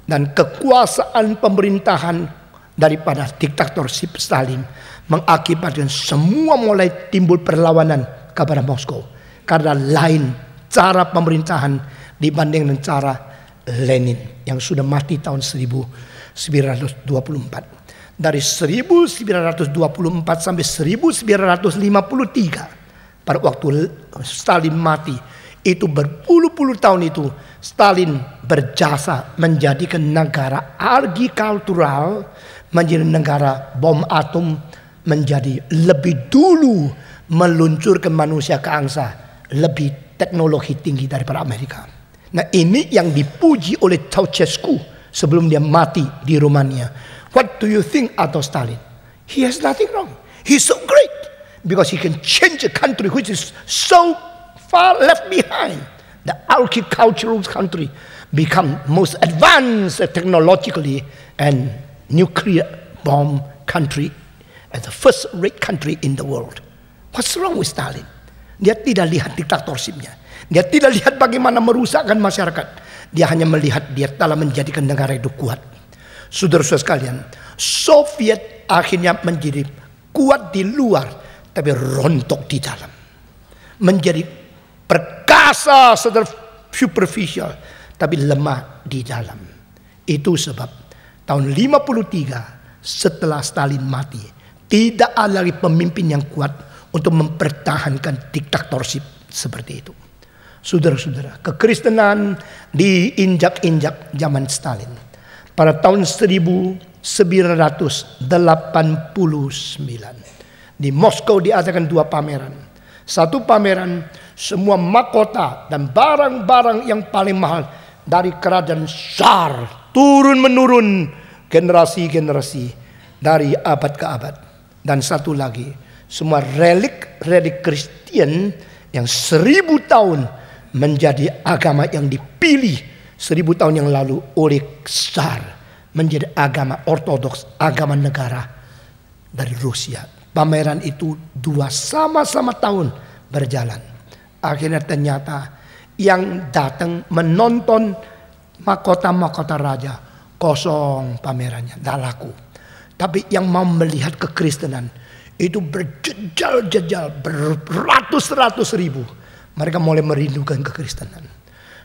Dan kekuasaan pemerintahan daripada diktatorship Stalin mengakibatkan semua mulai timbul perlawanan kepada Moskow. Karena lain cara pemerintahan dibanding dengan cara Lenin yang sudah mati tahun 1924. Dari 1924 sampai 1953, pada waktu Stalin mati, itu berpuluh-puluh tahun itu Stalin berjasa menjadikan negara agrikultural menjadi negara bom atom, menjadi lebih dulu meluncurkan manusia ke angkasa, lebih teknologi tinggi daripada Amerika. Nah, ini yang dipuji oleh Ceausescu sebelum dia mati di Romania. What do you think about Stalin? He has nothing wrong. He's so great because he can change a country which is so far left behind. The agricultural country become most advanced technologically and nuclear bomb country as the first rate country in the world. What's wrong with Stalin? Dia tidak lihat diktatorshipnya. Dia tidak lihat bagaimana merusakkan masyarakat. Dia hanya melihat dia telah menjadikan negara itu kuat. Saudara-saudara sekalian, Soviet akhirnya menjadi kuat di luar, tapi rontok di dalam. Menjadi perkasa secara superficial, tapi lemah di dalam. Itu sebab tahun 53 setelah Stalin mati, tidak ada lagi pemimpin yang kuat untuk mempertahankan diktatorship seperti itu. Saudara-saudara, kekristenan diinjak-injak zaman Stalin. Pada tahun 1989 di Moskow diadakan dua pameran. Satu pameran semua mahkota dan barang-barang yang paling mahal dari kerajaan Tsar turun-menurun generasi-generasi dari abad ke abad. Dan satu lagi, semua relik Kristen yang 1000 tahun menjadi agama yang dipilih 1000 tahun yang lalu oleh Tsar menjadi agama ortodoks, agama negara dari Rusia. Pameran itu 2 sama-sama tahun berjalan. Akhirnya ternyata yang datang menonton mahkota-mahkota raja kosong pamerannya, tidak laku. Tapi yang mau melihat kekristenan itu berjejal-jejal, beratus-ratus ribu. Mereka mulai merindukan kekristenan.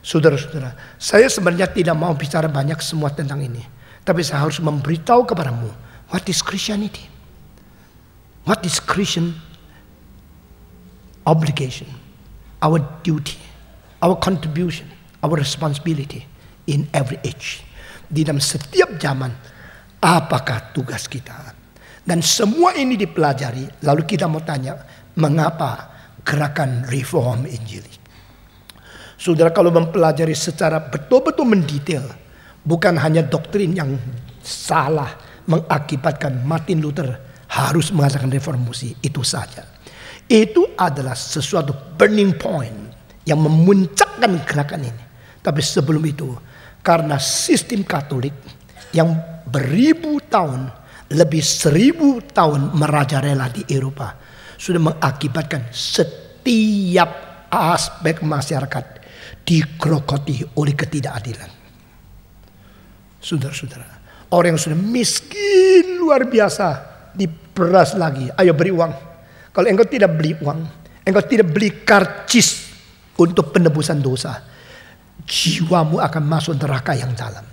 Saudara-saudara, saya sebenarnya tidak mau bicara banyak semua tentang ini. Tapi saya harus memberitahu kepadamu, what is Christianity? What is Christian obligation? Our duty, our contribution, our responsibility in every age. Di dalam setiap zaman, apakah tugas kita? Dan semua ini dipelajari, lalu kita mau tanya, mengapa gerakan reform Injil? Saudara, kalau mempelajari secara betul-betul mendetail, bukan hanya doktrin yang salah mengakibatkan Martin Luther harus mengadakan reformasi, itu saja. Itu adalah sesuatu burning point yang memuncakkan gerakan ini. Tapi sebelum itu, karena sistem Katolik yang beribu tahun, lebih 1000 tahun merajalela di Eropa, sudah mengakibatkan setiap aspek masyarakat digerogoti oleh ketidakadilan. Saudara-saudara, orang yang sudah miskin luar biasa diperas lagi. Ayo beri uang. Kalau engkau tidak beli uang, engkau tidak beli karcis untuk penebusan dosa, jiwamu akan masuk neraka yang dalam.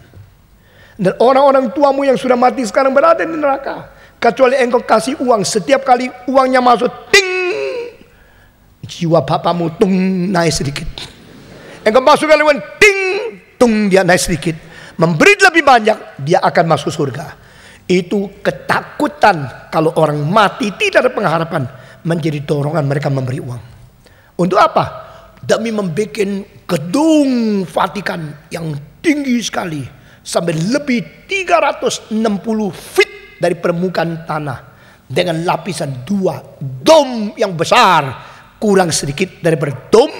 Dan orang-orang tuamu yang sudah mati sekarang berada di neraka. Kecuali engkau kasih uang, setiap kali uangnya masuk, ting, jiwa bapamu tung naik sedikit. Engkau masukkan uang, ting, tung dia naik sedikit. Memberi lebih banyak, dia akan masuk surga. Itu ketakutan kalau orang mati tidak ada pengharapan, menjadi dorongan mereka memberi uang. Untuk apa? Demi membuat gedung Vatikan yang tinggi sekali, sampai lebih 360 feet dari permukaan tanah, dengan lapisan 2 dom yang besar, kurang sedikit daripada dom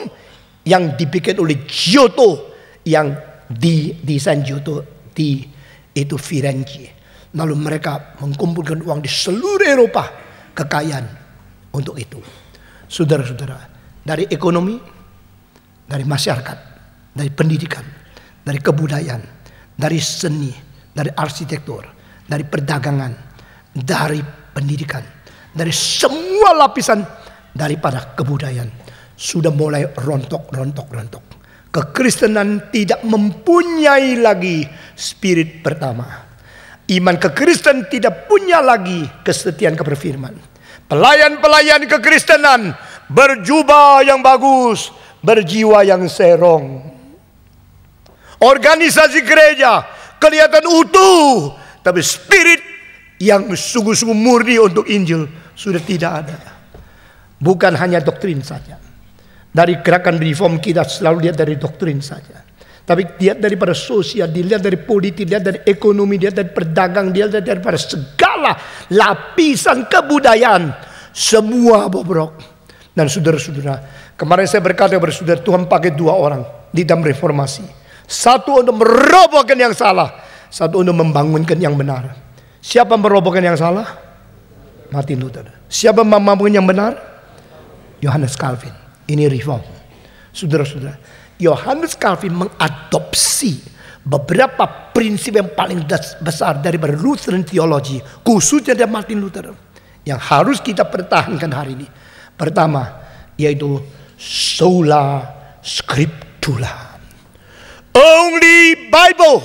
yang dibikin oleh Giotto, yang didesain Giotto di itu Firenze. Lalu mereka mengumpulkan uang di seluruh Eropa, kekayaan untuk itu. Saudara-saudara, dari ekonomi, dari masyarakat, dari pendidikan, dari kebudayaan, dari seni, dari arsitektur, dari perdagangan, dari pendidikan, dari semua lapisan daripada kebudayaan sudah mulai rontok. Kekristenan tidak mempunyai lagi spirit pertama. Iman kekristenan tidak punya lagi kesetiaan kepada firman. Pelayan-pelayan kekristenan berjubah yang bagus, berjiwa yang serong. Organisasi gereja kelihatan utuh, tapi spirit yang sungguh-sungguh murni untuk Injil sudah tidak ada. Bukan hanya doktrin saja. Dari gerakan reform kita selalu lihat dari doktrin saja. Tapi lihat daripada sosial, dilihat dari politik, dilihat dari ekonomi, dilihat dari perdagang, dilihat daripada segala lapisan kebudayaan. Semua bobrok. Dan saudara-saudara, kemarin saya berkata kepada saudara, Tuhan pakai 2 orang di dalam reformasi. Satu untuk merobohkan yang salah, satu untuk membangunkan yang benar. Siapa merobohkan yang salah? Martin Luther. Siapa membangunkan yang benar? Johannes Calvin. Ini reform. Saudara-saudara, Johannes Calvin mengadopsi beberapa prinsip yang paling besar dari Lutheran theology, khususnya dari Martin Luther, yang harus kita pertahankan hari ini. Pertama, yaitu sola scriptura. Only Bible.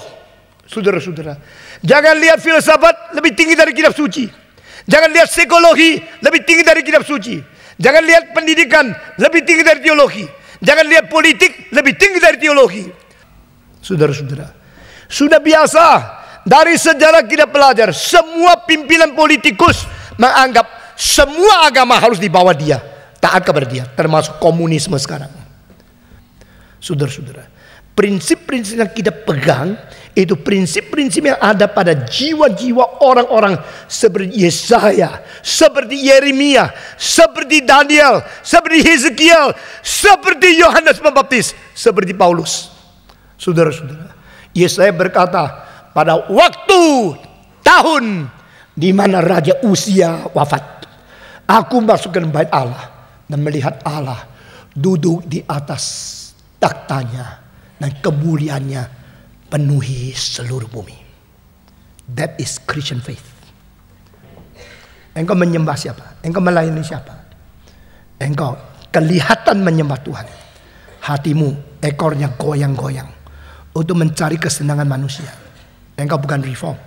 Saudara-saudara, jangan lihat filsafat lebih tinggi dari kitab suci. Jangan lihat psikologi lebih tinggi dari kitab suci. Jangan lihat pendidikan lebih tinggi dari teologi. Jangan lihat politik lebih tinggi dari teologi. Saudara-saudara, sudah biasa dari sejarah kita belajar, semua pimpinan politikus menganggap semua agama harus dibawa dia, taat kepada dia, termasuk komunisme sekarang. Saudara-saudara, prinsip-prinsip yang kita pegang itu prinsip-prinsip yang ada pada jiwa-jiwa orang-orang seperti Yesaya, seperti Yeremia, seperti Daniel, seperti Hezekiel, seperti Yohanes Pembaptis, seperti Paulus. Saudara-saudara, Yesaya berkata, pada waktu tahun di mana Raja Uzia wafat, aku masuk ke bait Allah dan melihat Allah duduk di atas taktanya dan kemuliaannya penuhi seluruh bumi. That is Christian faith. Engkau menyembah siapa? Engkau melayani siapa? Engkau kelihatan menyembah Tuhan. Hatimu ekornya goyang-goyang untuk mencari kesenangan manusia. Engkau bukan reform.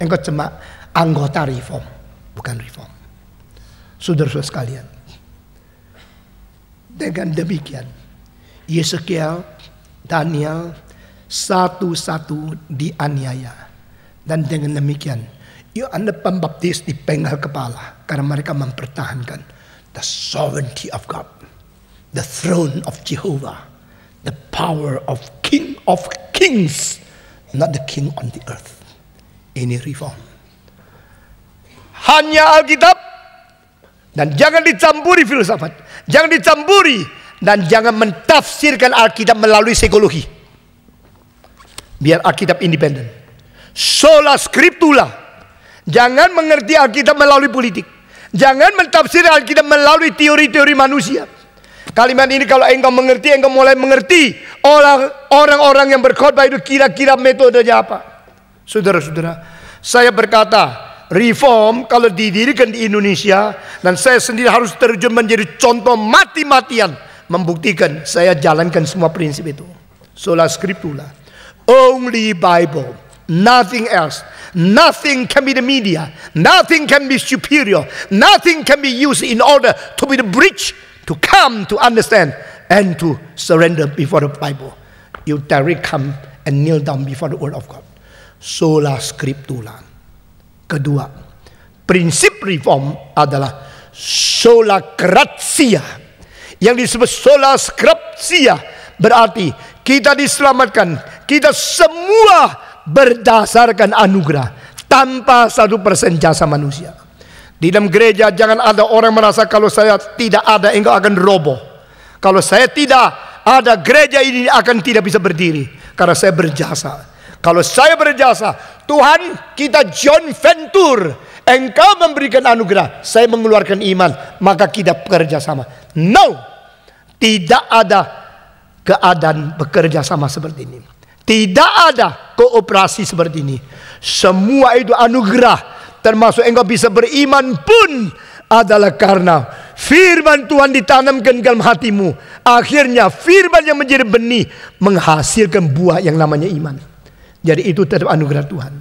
Engkau cuma anggota reform, bukan reform. Saudara-saudara sekalian, dengan demikian Yeskiel, Daniel satu-satu dianiaya, dan dengan demikian Yohanes Pembaptis dipenggal kepala karena mereka mempertahankan the sovereignty of God, the throne of Jehovah, the power of King of Kings, not the king on the earth. Ini reform. Hanya Alkitab, dan jangan dicampuri filsafat, jangan dicampuri, dan jangan mentafsirkan Alkitab melalui psikologi. Biar Alkitab independen. Sola scriptura. Jangan mengerti Alkitab melalui politik. Jangan mentafsir Alkitab melalui teori-teori manusia. Kalimat ini kalau engkau mengerti, engkau mulai mengerti orang-orang yang berkhotbah itu kira-kira metodenya apa. Saudara-saudara, saya berkata, reform kalau didirikan di Indonesia, dan saya sendiri harus terjun menjadi contoh mati-matian membuktikan saya jalankan semua prinsip itu. Sola scriptura. Only Bible, nothing else. Nothing can be the media. Nothing can be superior. Nothing can be used in order to be the bridge to come to understand and to surrender before the Bible. You directly come and kneel down before the Word of God. Sola scriptura. Kedua, prinsip reform adalah sola gratia. Yang disebut sola gratia berarti kita diselamatkan, kita semua berdasarkan anugerah tanpa 1% jasa manusia. Di dalam gereja jangan ada orang merasa kalau saya tidak ada engkau akan roboh. Kalau saya tidak ada, gereja ini akan tidak bisa berdiri karena saya berjasa. Kalau saya berjasa, Tuhan kita joint venture, engkau memberikan anugerah, saya mengeluarkan iman, maka kita bekerja sama. No, tidak ada keadaan bekerja sama seperti ini. Tidak ada kooperasi seperti ini. Semua itu anugerah, termasuk engkau bisa beriman pun adalah karena firman Tuhan ditanamkan dalam hatimu. Akhirnya firman yang menjadi benih menghasilkan buah yang namanya iman. Jadi itu tetap anugerah Tuhan.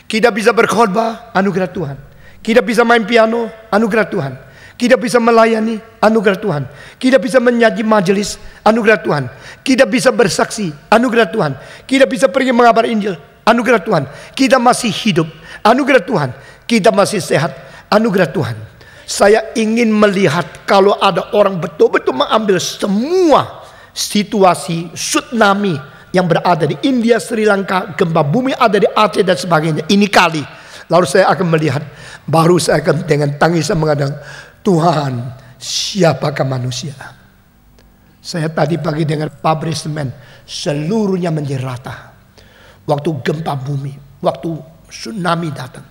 Kita bisa berkhotbah, anugerah Tuhan. Kita bisa main piano, anugerah Tuhan. Kita bisa melayani, anugerah Tuhan. Kita bisa menyaji majelis, anugerah Tuhan. Kita bisa bersaksi, anugerah Tuhan. Kita bisa pergi mengabar Injil, anugerah Tuhan. Kita masih hidup, anugerah Tuhan. Kita masih sehat, anugerah Tuhan. Saya ingin melihat kalau ada orang betul-betul mengambil semua situasi tsunami yang berada di India, Sri Lanka, gempa bumi ada di Aceh dan sebagainya. Ini kali. Lalu saya akan melihat, baru saya akan dengan tangisan mengatakan, Tuhan, siapakah manusia? Saya tadi pagi dengar pabrik semen, seluruhnya menjadi rata. Waktu gempa bumi, waktu tsunami datang,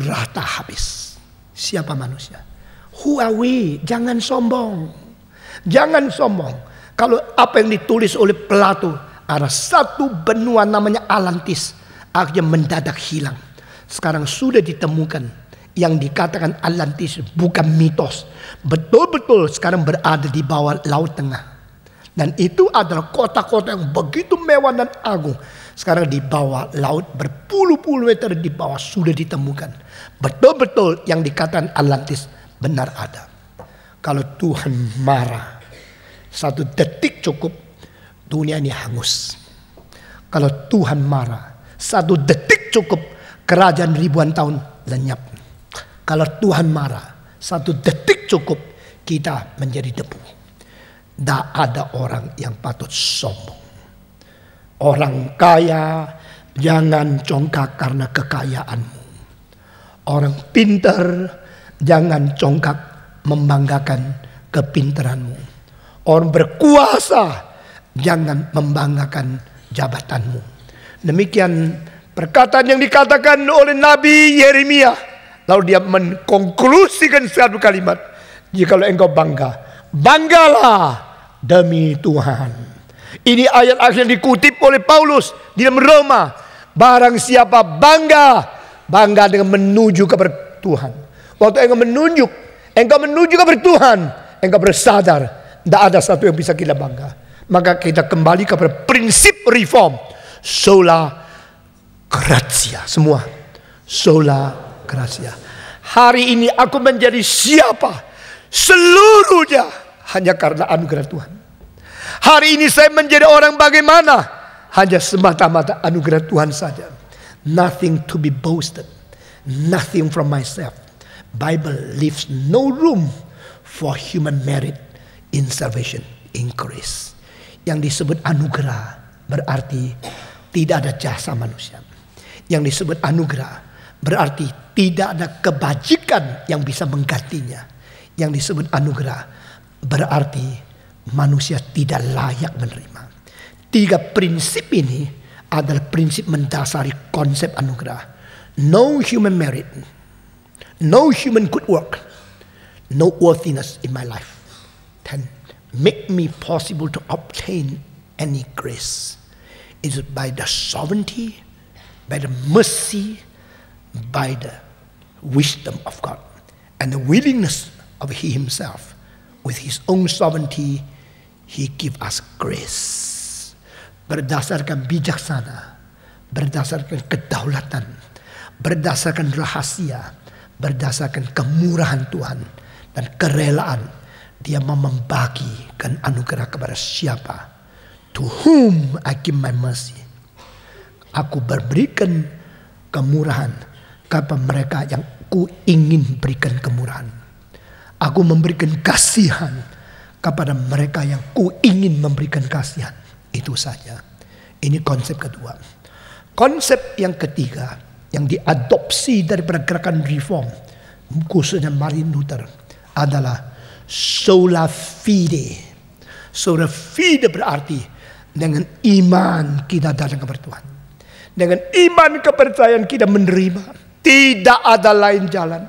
rata habis. Siapa manusia? Who are we? Jangan sombong. Jangan sombong. Kalau apa yang ditulis oleh Plato, ada satu benua namanya Atlantis, akhirnya mendadak hilang. Sekarang sudah ditemukan yang dikatakan Atlantis bukan mitos. Betul-betul sekarang berada di bawah Laut Tengah. Dan itu adalah kota-kota yang begitu mewah dan agung. Sekarang di bawah laut berpuluh-puluh meter di bawah sudah ditemukan. Betul-betul yang dikatakan Atlantis benar ada. Kalau Tuhan marah, 1 detik cukup, dunia ini hangus. Kalau Tuhan marah, 1 detik cukup, kerajaan ribuan tahun lenyap. Kalau Tuhan marah, 1 detik cukup, kita menjadi debu. Tidak ada orang yang patut sombong. Orang kaya jangan congkak karena kekayaanmu. Orang pintar jangan congkak membanggakan kepintaranmu. Orang berkuasa jangan membanggakan jabatanmu. Demikian perkataan yang dikatakan oleh Nabi Yeremia. Lalu dia mengkonklusikan satu kalimat. Jikalau engkau bangga, banggalah demi Tuhan. Ini ayat-ayat yang dikutip oleh Paulus di dalam Roma. Barang siapa bangga, bangga dengan menuju kepada Tuhan. Waktu engkau menuju kepada Tuhan, engkau bersadar tidak ada satu yang bisa kita bangga. Maka kita kembali kepada prinsip reform. Sola gratia. Semua. Sola gratia. Hari ini aku menjadi siapa? Seluruhnya hanya karena anugerah Tuhan. Hari ini saya menjadi orang bagaimana? Hanya semata-mata anugerah Tuhan saja. Nothing to be boasted. Nothing from myself. Bible leaves no room for human merit in salvation, in grace. Yang disebut anugerah berarti tidak ada jasa manusia. Yang disebut anugerah berarti tidak ada kebajikan yang bisa menggantinya. Yang disebut anugerah berarti manusia tidak layak menerima. Tiga prinsip ini adalah prinsip mendasari konsep anugerah. No human merit, no human good work, no worthiness in my life can make me possible to obtain any grace. It is by the sovereignty, by the mercy, by the wisdom of God, and the willingness of He Himself. With His own sovereignty, He give us grace. Berdasarkan bijaksana, berdasarkan kedaulatan, berdasarkan rahasia, berdasarkan kemurahan Tuhan dan kerelaan, Dia mau membagikan anugerah kepada siapa? To whom I give my mercy. Aku berikan kemurahan kepada mereka yang ku ingin berikan kemurahan. Aku memberikan kasihan kepada mereka yang ku ingin memberikan kasihan. Itu saja. Ini konsep kedua. Konsep yang ketiga yang diadopsi daripada gerakan reform, khususnya Martin Luther, adalah sola fide. Sola fide berarti dengan iman kita datang kepada Tuhan. Dengan iman kepercayaan kita menerima. Tidak ada lain jalan.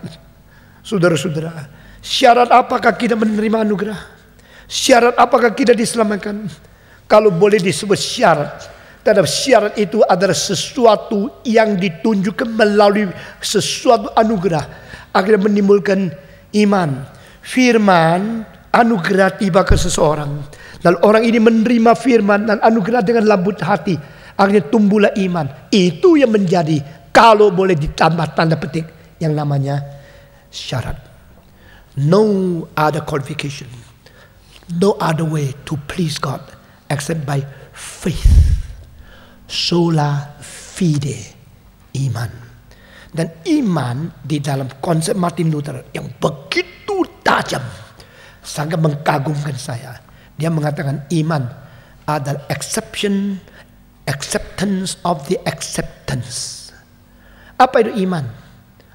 Saudara-saudara, syarat apakah kita menerima anugerah? Syarat apakah kita diselamatkan? Kalau boleh disebut syarat, terhadap syarat itu adalah sesuatu yang ditunjukkan melalui sesuatu anugerah. Akhirnya menimbulkan iman. Firman, anugerah tiba ke seseorang. Lalu orang ini menerima firman dan anugerah dengan lembut hati. Akhirnya tumbuhlah iman. Itu yang menjadi, kalau boleh ditambah tanda petik, yang namanya syarat. No other qualification. No other way to please God except by faith. Sola fide, iman. Dan iman di dalam konsep Martin Luther yang begitu tajam, sangat mengagumkan saya. Dia mengatakan iman adalah acceptance of the acceptance. Apa itu iman?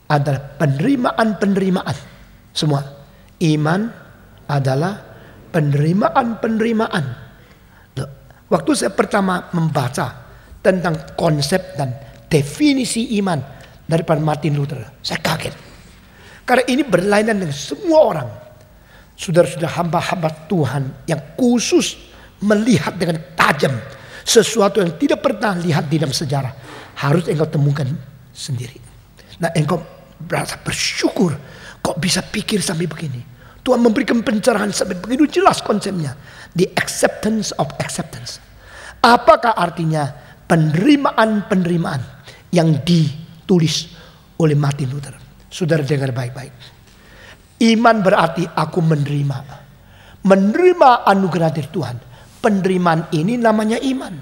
Adalah penerimaan-penerimaan. Semua. Iman adalah penerimaan-penerimaan. Waktu saya pertama membaca tentang konsep dan definisi iman daripada Martin Luther, saya kaget. Karena ini berlainan dengan semua orang. Saudara-saudara, hamba-hamba Tuhan yang khusus melihat dengan tajam sesuatu yang tidak pernah lihat di dalam sejarah, harus engkau temukan sendiri. Nah, engkau berasa bersyukur kok bisa pikir sampai begini. Tuhan memberikan pencerahan sampai begitu jelas konsepnya. The acceptance of acceptance. Apakah artinya penerimaan-penerimaan yang ditulis oleh Martin Luther? Saudara dengar baik-baik. Iman berarti aku menerima. Menerima anugerah dari Tuhan. Penerimaan ini namanya iman.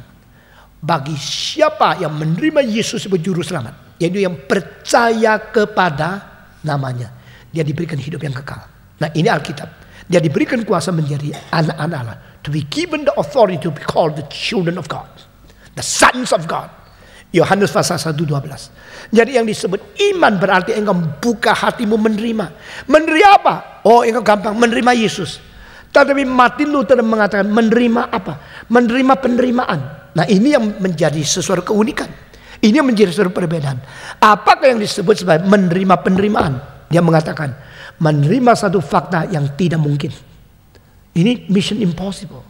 Bagi siapa yang menerima Yesus sebagai juru selamat, yaitu yang percaya kepada namanya, dia diberikan hidup yang kekal. Nah, ini Alkitab. Dia diberikan kuasa menjadi anak-anak Allah. To be given the authority to be called the children of God. The sons of God. Yohanes pasal 1:12. Jadi yang disebut iman berarti engkau buka hatimu menerima. Menerima apa? Oh, engkau gampang menerima Yesus. Tetapi Martin Luther mengatakan menerima apa? Menerima penerimaan. Nah, ini yang menjadi sesuatu keunikan. Ini yang menjadi sesuatu perbedaan. Apakah yang disebut sebagai menerima penerimaan? Dia mengatakan menerima satu fakta yang tidak mungkin. Ini mission impossible.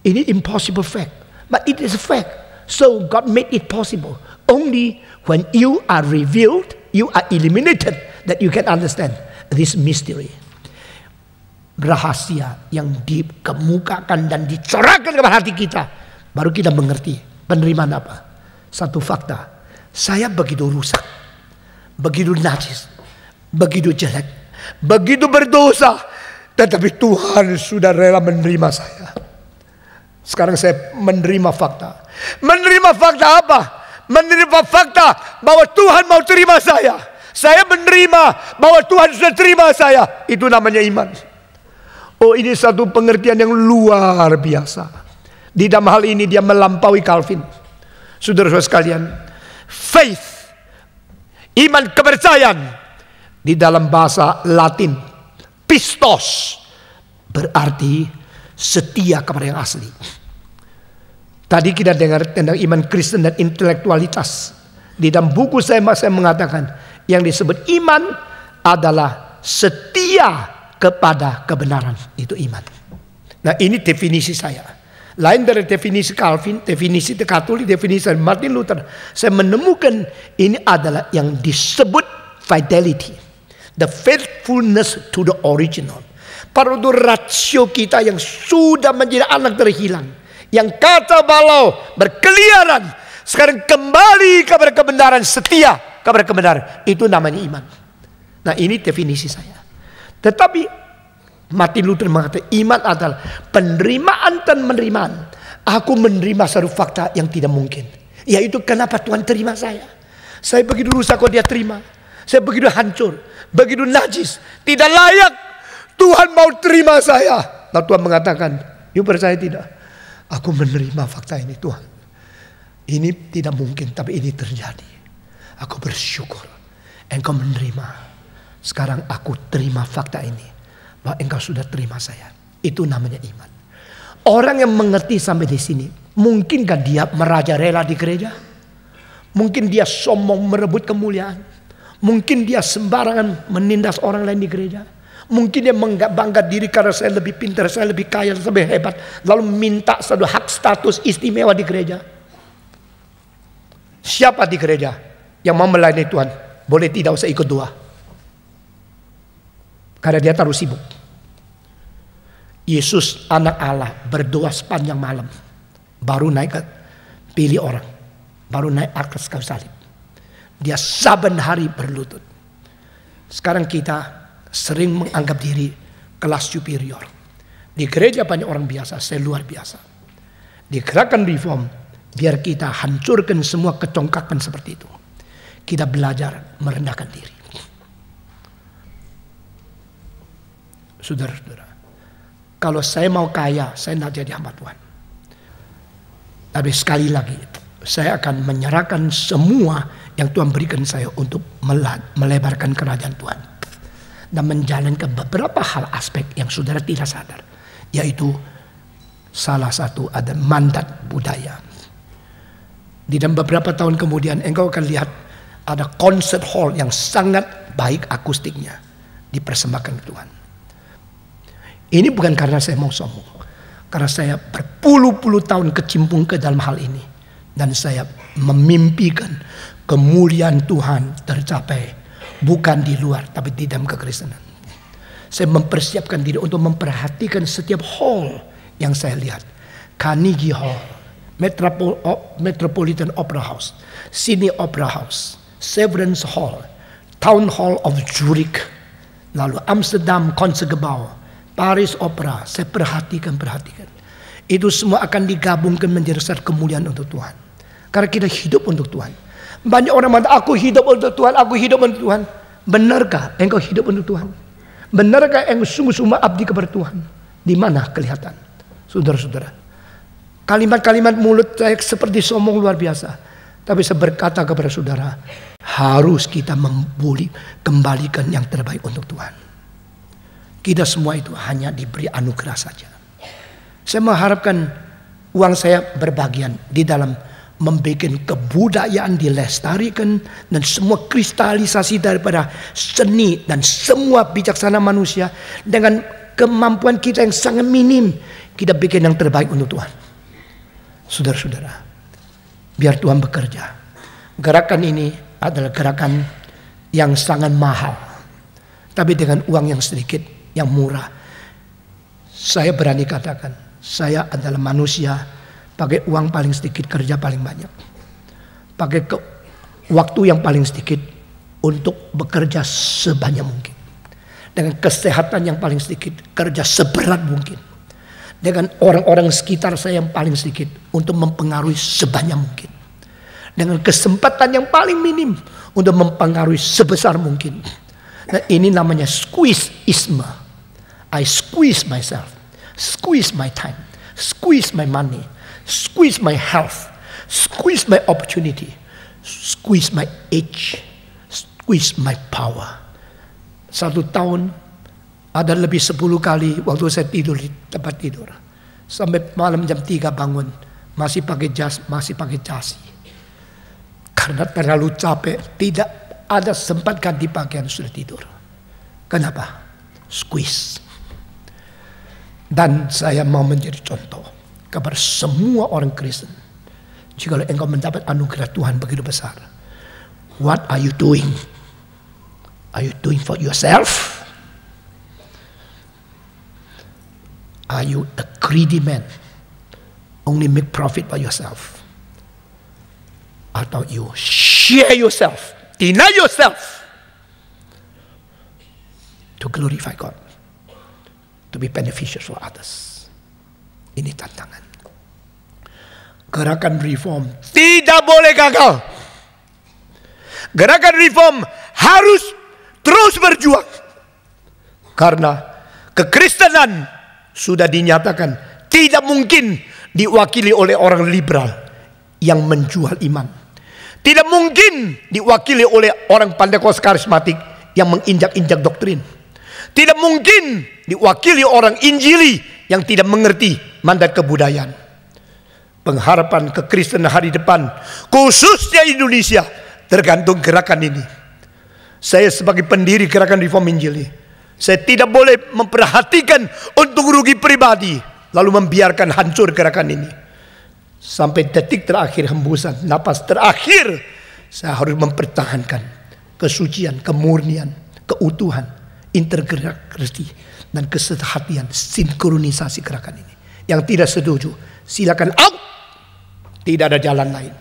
Ini impossible fact. But it is a fact. So God made it possible. Only when you are revealed, you are illuminated, that you can understand this mystery. Rahasia yang dikemukakan dan dicorahkan kepada hati kita, baru kita mengerti penerimaan apa. Satu fakta, saya begitu rusak, begitu najis, begitu jelek, begitu berdosa, tetapi Tuhan sudah rela menerima saya. Sekarang saya menerima fakta. Menerima fakta apa? Menerima fakta bahwa Tuhan mau terima saya. Saya menerima bahwa Tuhan sudah terima saya. Itu namanya iman. Oh, ini satu pengertian yang luar biasa. Di dalam hal ini dia melampaui Calvin. Saudara-saudara sekalian, faith, iman kepercayaan, di dalam bahasa Latin, pistos, berarti setia kepada yang asli. Tadi kita dengar tentang iman Kristen dan intelektualitas. Di dalam buku saya mengatakan yang disebut iman adalah setia kepada kebenaran. Itu iman. Nah, ini definisi saya. Lain dari definisi Calvin, definisi Katolik, definisi Martin Luther. Saya menemukan ini adalah yang disebut fidelity. The faithfulness to the original. Pada rasio kita yang sudah menjadi anak terhilang. Yang kata balau berkeliaran, sekarang kembali kepada kebenaran, setia kepada kebenaran. Itu namanya iman. Nah, ini definisi saya. Tetapi Martin Luther mengatakan iman adalah penerimaan dan penerimaan. Aku menerima satu fakta yang tidak mungkin, yaitu kenapa Tuhan terima saya. Saya begitu rusak kok dia terima. Saya begitu hancur, begitu najis, tidak layak. Tuhan mau terima saya. Lalu Tuhan mengatakan, you percaya tidak? Aku menerima fakta ini Tuhan. Ini tidak mungkin, tapi ini terjadi. Aku bersyukur Engkau menerima. Sekarang aku terima fakta ini, bahwa Engkau sudah terima saya. Itu namanya iman. Orang yang mengerti sampai di sini, mungkinkah dia merajalela di gereja? Mungkin dia sombong merebut kemuliaan. Mungkin dia sembarangan menindas orang lain di gereja. Mungkin dia bangga diri karena saya lebih pintar, saya lebih kaya, saya lebih hebat. Lalu minta satu hak status istimewa di gereja. Siapa di gereja yang mau melayani Tuhan? Boleh tidak usah ikut doa. Karena dia terlalu sibuk. Yesus anak Allah berdoa sepanjang malam. Baru naik ke pilih orang. Baru naik atas kayu salib. Dia saban hari berlutut. Sekarang kita sering menganggap diri kelas superior. Di gereja banyak orang biasa, saya luar biasa. Di gerakan reform, biar kita hancurkan semua kecongkakan seperti itu. Kita belajar merendahkan diri. Saudara-saudara, kalau saya mau kaya, saya tidak jadi hamba Tuhan. Tapi sekali lagi, saya akan menyerahkan semua yang Tuhan berikan saya untuk melebarkan kerajaan Tuhan. Dan menjalankan beberapa hal aspek yang saudara tidak sadar. Yaitu salah satu ada mandat budaya. Di dalam beberapa tahun kemudian engkau akan lihat ada concert hall yang sangat baik akustiknya. Dipersembahkan ke Tuhan. Ini bukan karena saya mau sombong. Karena saya berpuluh-puluh tahun kecimpung ke dalam hal ini. Dan saya memimpikan kemuliaan Tuhan tercapai. Bukan di luar, tapi di dalam kekristenan. Saya mempersiapkan diri untuk memperhatikan setiap hall yang saya lihat. Carnegie Hall, Metropolitan Opera House, Sydney Opera House, Severance Hall, Town Hall of Zurich, lalu Amsterdam Concertgebouw, Paris Opera. Saya perhatikan. Itu semua akan digabungkan menjadi satu kemuliaan untuk Tuhan. Karena kita hidup untuk Tuhan. Banyak orang mengatakan, aku hidup untuk Tuhan, aku hidup untuk Tuhan. Benarkah engkau hidup untuk Tuhan? Benarkah engkau sungguh-sungguh abdi kepada Tuhan? Di mana kelihatan? Saudara-saudara, Kalimat-kalimat mulut saya seperti sombong luar biasa. Tapi saya berkata kepada saudara, harus kita kembalikan yang terbaik untuk Tuhan. Kita semua itu hanya diberi anugerah saja. Saya mengharapkan uang saya berbagian di dalam membuat kebudayaan dilestarikan dan semua kristalisasi daripada seni dan semua bijaksana manusia dengan kemampuan kita yang sangat minim, kita bikin yang terbaik untuk Tuhan. Saudara-saudara, biar Tuhan bekerja. Gerakan ini adalah gerakan yang sangat mahal, tapi dengan uang yang sedikit, yang murah. Saya berani katakan, saya adalah manusia pakai uang paling sedikit, kerja paling banyak. Pakai waktu yang paling sedikit untuk bekerja sebanyak mungkin. Dengan kesehatan yang paling sedikit, kerja seberat mungkin. Dengan orang-orang sekitar saya yang paling sedikit untuk mempengaruhi sebanyak mungkin. Dengan kesempatan yang paling minim untuk mempengaruhi sebesar mungkin. Nah, ini namanya squeeze-isme. I squeeze myself, squeeze my time, squeeze my money, squeeze my health, squeeze my opportunity, squeeze my age, squeeze my power. 1 tahun ada lebih 10 kali waktu saya tidur di tempat tidur. Sampai malam jam 3 bangun. Masih pakai jas, masih pakai jasi. Karena terlalu capek. Tidak ada sempat ganti pakaian, sudah tidur. Kenapa? Squeeze. Dan saya mau menjadi contoh kepada semua orang Kristen. Jika engkau mendapat anugerah Tuhan begitu besar. What are you doing? Are you doing for yourself? Are you a greedy man? Only make profit by yourself? Atau you share yourself, deny yourself to glorify God, to be beneficial for others. Ini tantangan. Gerakan reform tidak boleh gagal. Gerakan reform harus terus berjuang. Karena kekristenan sudah dinyatakan tidak mungkin diwakili oleh orang liberal yang menjual iman. Tidak mungkin diwakili oleh orang Pentekost karismatik yang menginjak-injak doktrin. Tidak mungkin diwakili orang Injili yang tidak mengerti mandat kebudayaan. Pengharapan kekristenan hari depan, khususnya Indonesia, tergantung gerakan ini. Saya sebagai pendiri gerakan Reform Injili, saya tidak boleh memperhatikan untuk rugi pribadi, lalu membiarkan hancur gerakan ini. Sampai detik terakhir hembusan, napas terakhir, saya harus mempertahankan kesucian, kemurnian, keutuhan, integrasi, dan kesehatian, sinkronisasi gerakan ini. Yang tidak setuju, silakan out. Tidak ada jalan lain.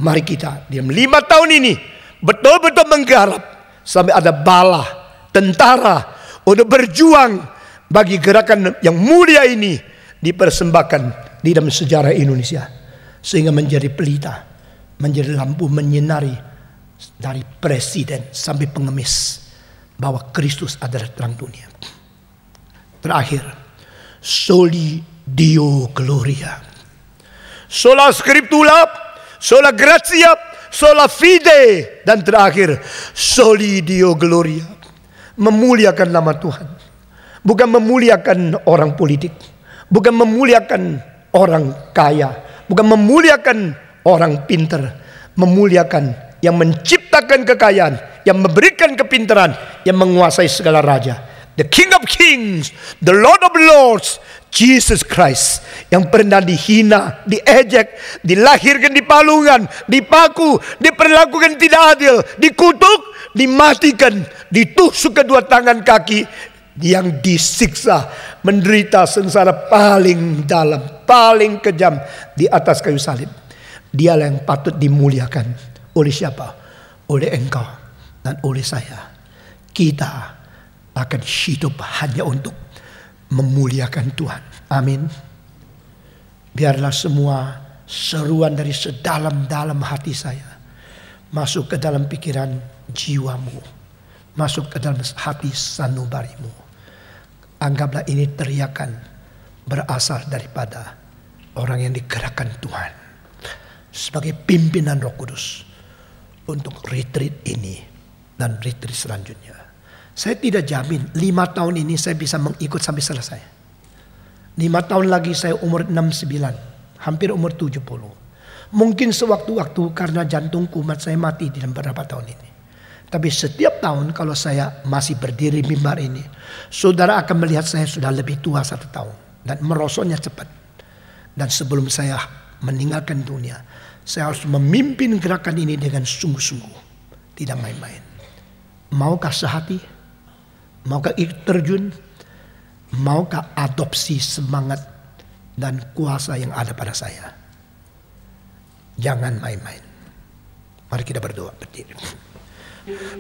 Mari kita diam 5 tahun ini betul-betul menggarap sampai ada bala tentara untuk berjuang bagi gerakan yang mulia ini dipersembahkan di dalam sejarah Indonesia, sehingga menjadi pelita, menjadi lampu menyinari dari presiden sampai pengemis bahwa Kristus adalah terang dunia. Terakhir, soli Deo gloria, sola scriptura, sola gratia, sola fide, dan terakhir soli Deo gloria, memuliakan nama Tuhan. Bukan memuliakan orang politik, bukan memuliakan orang kaya, bukan memuliakan orang pintar, memuliakan yang menciptakan kekayaan, yang memberikan kepintaran, yang menguasai segala raja, the King of Kings, the Lord of Lords, Jesus Christ, yang pernah dihina, diejek, dilahirkan di palungan, dipaku, diperlakukan tidak adil, dikutuk, dimatikan, ditusuk kedua tangan kaki, yang disiksa, menderita sengsara paling dalam, paling kejam di atas kayu salib. Dialah yang patut dimuliakan. Oleh siapa? Oleh engkau dan oleh saya. Kita akan hidup hanya untuk memuliakan Tuhan. Amin. Biarlah semua seruan dari sedalam-dalam hati saya masuk ke dalam pikiran jiwamu, masuk ke dalam hati sanubarimu. Anggaplah ini teriakan berasal daripada orang yang digerakkan Tuhan sebagai pimpinan Roh Kudus untuk retreat ini dan retreat selanjutnya. Saya tidak jamin 5 tahun ini saya bisa mengikut sampai selesai. 5 tahun lagi saya umur 69, hampir umur 70. Mungkin sewaktu-waktu karena jantung kumat saya mati di dalam beberapa tahun ini. Tapi setiap tahun kalau saya masih berdiri mimbar ini, saudara akan melihat saya sudah lebih tua 1 tahun. Dan merosotnya cepat. Dan sebelum saya meninggalkan dunia, saya harus memimpin gerakan ini dengan sungguh-sungguh. Tidak main-main. Maukah sehati? Maukah ikut terjun? Maukah adopsi semangat dan kuasa yang ada pada saya? Jangan main-main. Mari kita berdoa berdiri.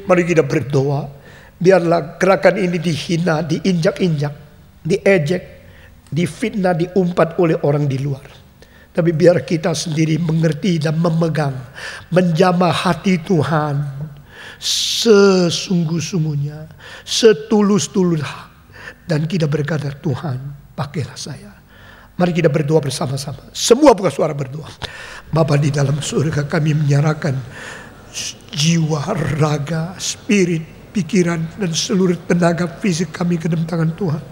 Mari kita berdoa. Biarlah gerakan ini dihina, diinjak-injak, diejek, difitnah, diumpat oleh orang di luar. Tapi biar kita sendiri mengerti dan memegang, menjamah hati Tuhan sesungguh-sungguhnya, setulus-tulus, dan kita berkata, Tuhan, pakailah saya. Mari kita berdoa bersama-sama. Semua buka suara berdoa. Bapa di dalam surga, kami menyerahkan jiwa, raga, spirit, pikiran, dan seluruh tenaga fisik kami ke dalam tangan Tuhan.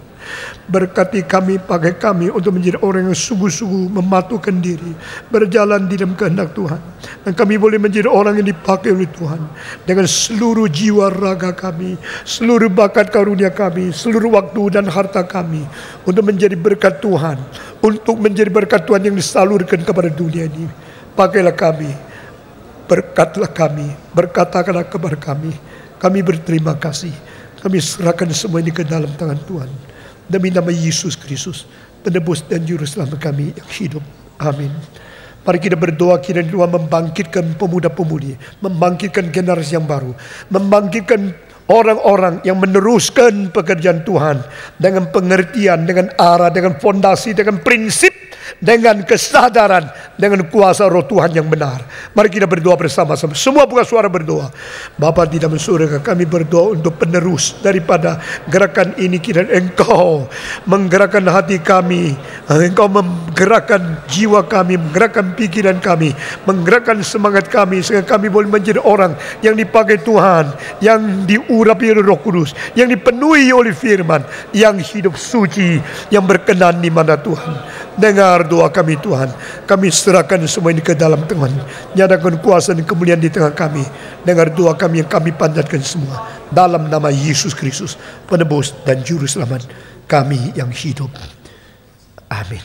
Berkati kami, pakai kami untuk menjadi orang yang sungguh-sungguh mematuhkan diri, berjalan di dalam kehendak Tuhan. Dan kami boleh menjadi orang yang dipakai oleh Tuhan dengan seluruh jiwa raga kami, seluruh bakat karunia kami, seluruh waktu dan harta kami, untuk menjadi berkat Tuhan, untuk menjadi berkat Tuhan yang disalurkan kepada dunia ini. Pakailah kami, berkatlah kami, berkatakanlah kepada kami. Kami berterima kasih. Kami serahkan semua ini ke dalam tangan Tuhan. Demi nama Yesus Kristus, penebus dan juru selamat kami yang hidup. Amin. Mari kita berdoa kiranya Tuhan membangkitkan pemuda-pemudi, membangkitkan generasi yang baru, membangkitkan orang-orang yang meneruskan pekerjaan Tuhan dengan pengertian, dengan arah, dengan fondasi, dengan prinsip, dengan kesadaran, dengan kuasa Roh Tuhan yang benar. Mari kita berdoa bersama-sama. Semua buka suara berdoa. Bapa di dalam surga, kami berdoa untuk penerus daripada gerakan ini. Kiranya Engkau menggerakkan hati kami, Engkau menggerakkan jiwa kami, menggerakkan pikiran kami, menggerakkan semangat kami, sehingga kami boleh menjadi orang yang dipakai Tuhan, yang diurapi oleh Roh Kudus, yang dipenuhi oleh firman, yang hidup suci, yang berkenan di mana Tuhan. Dengar doa kami Tuhan. Kami serahkan semua ini ke dalam Tuhan. Nyatakan kuasa dan kemuliaan di tengah kami. Dengar doa kami yang kami panjatkan semua. Dalam nama Yesus Kristus, penebus dan juru selamat kami yang hidup. Amin.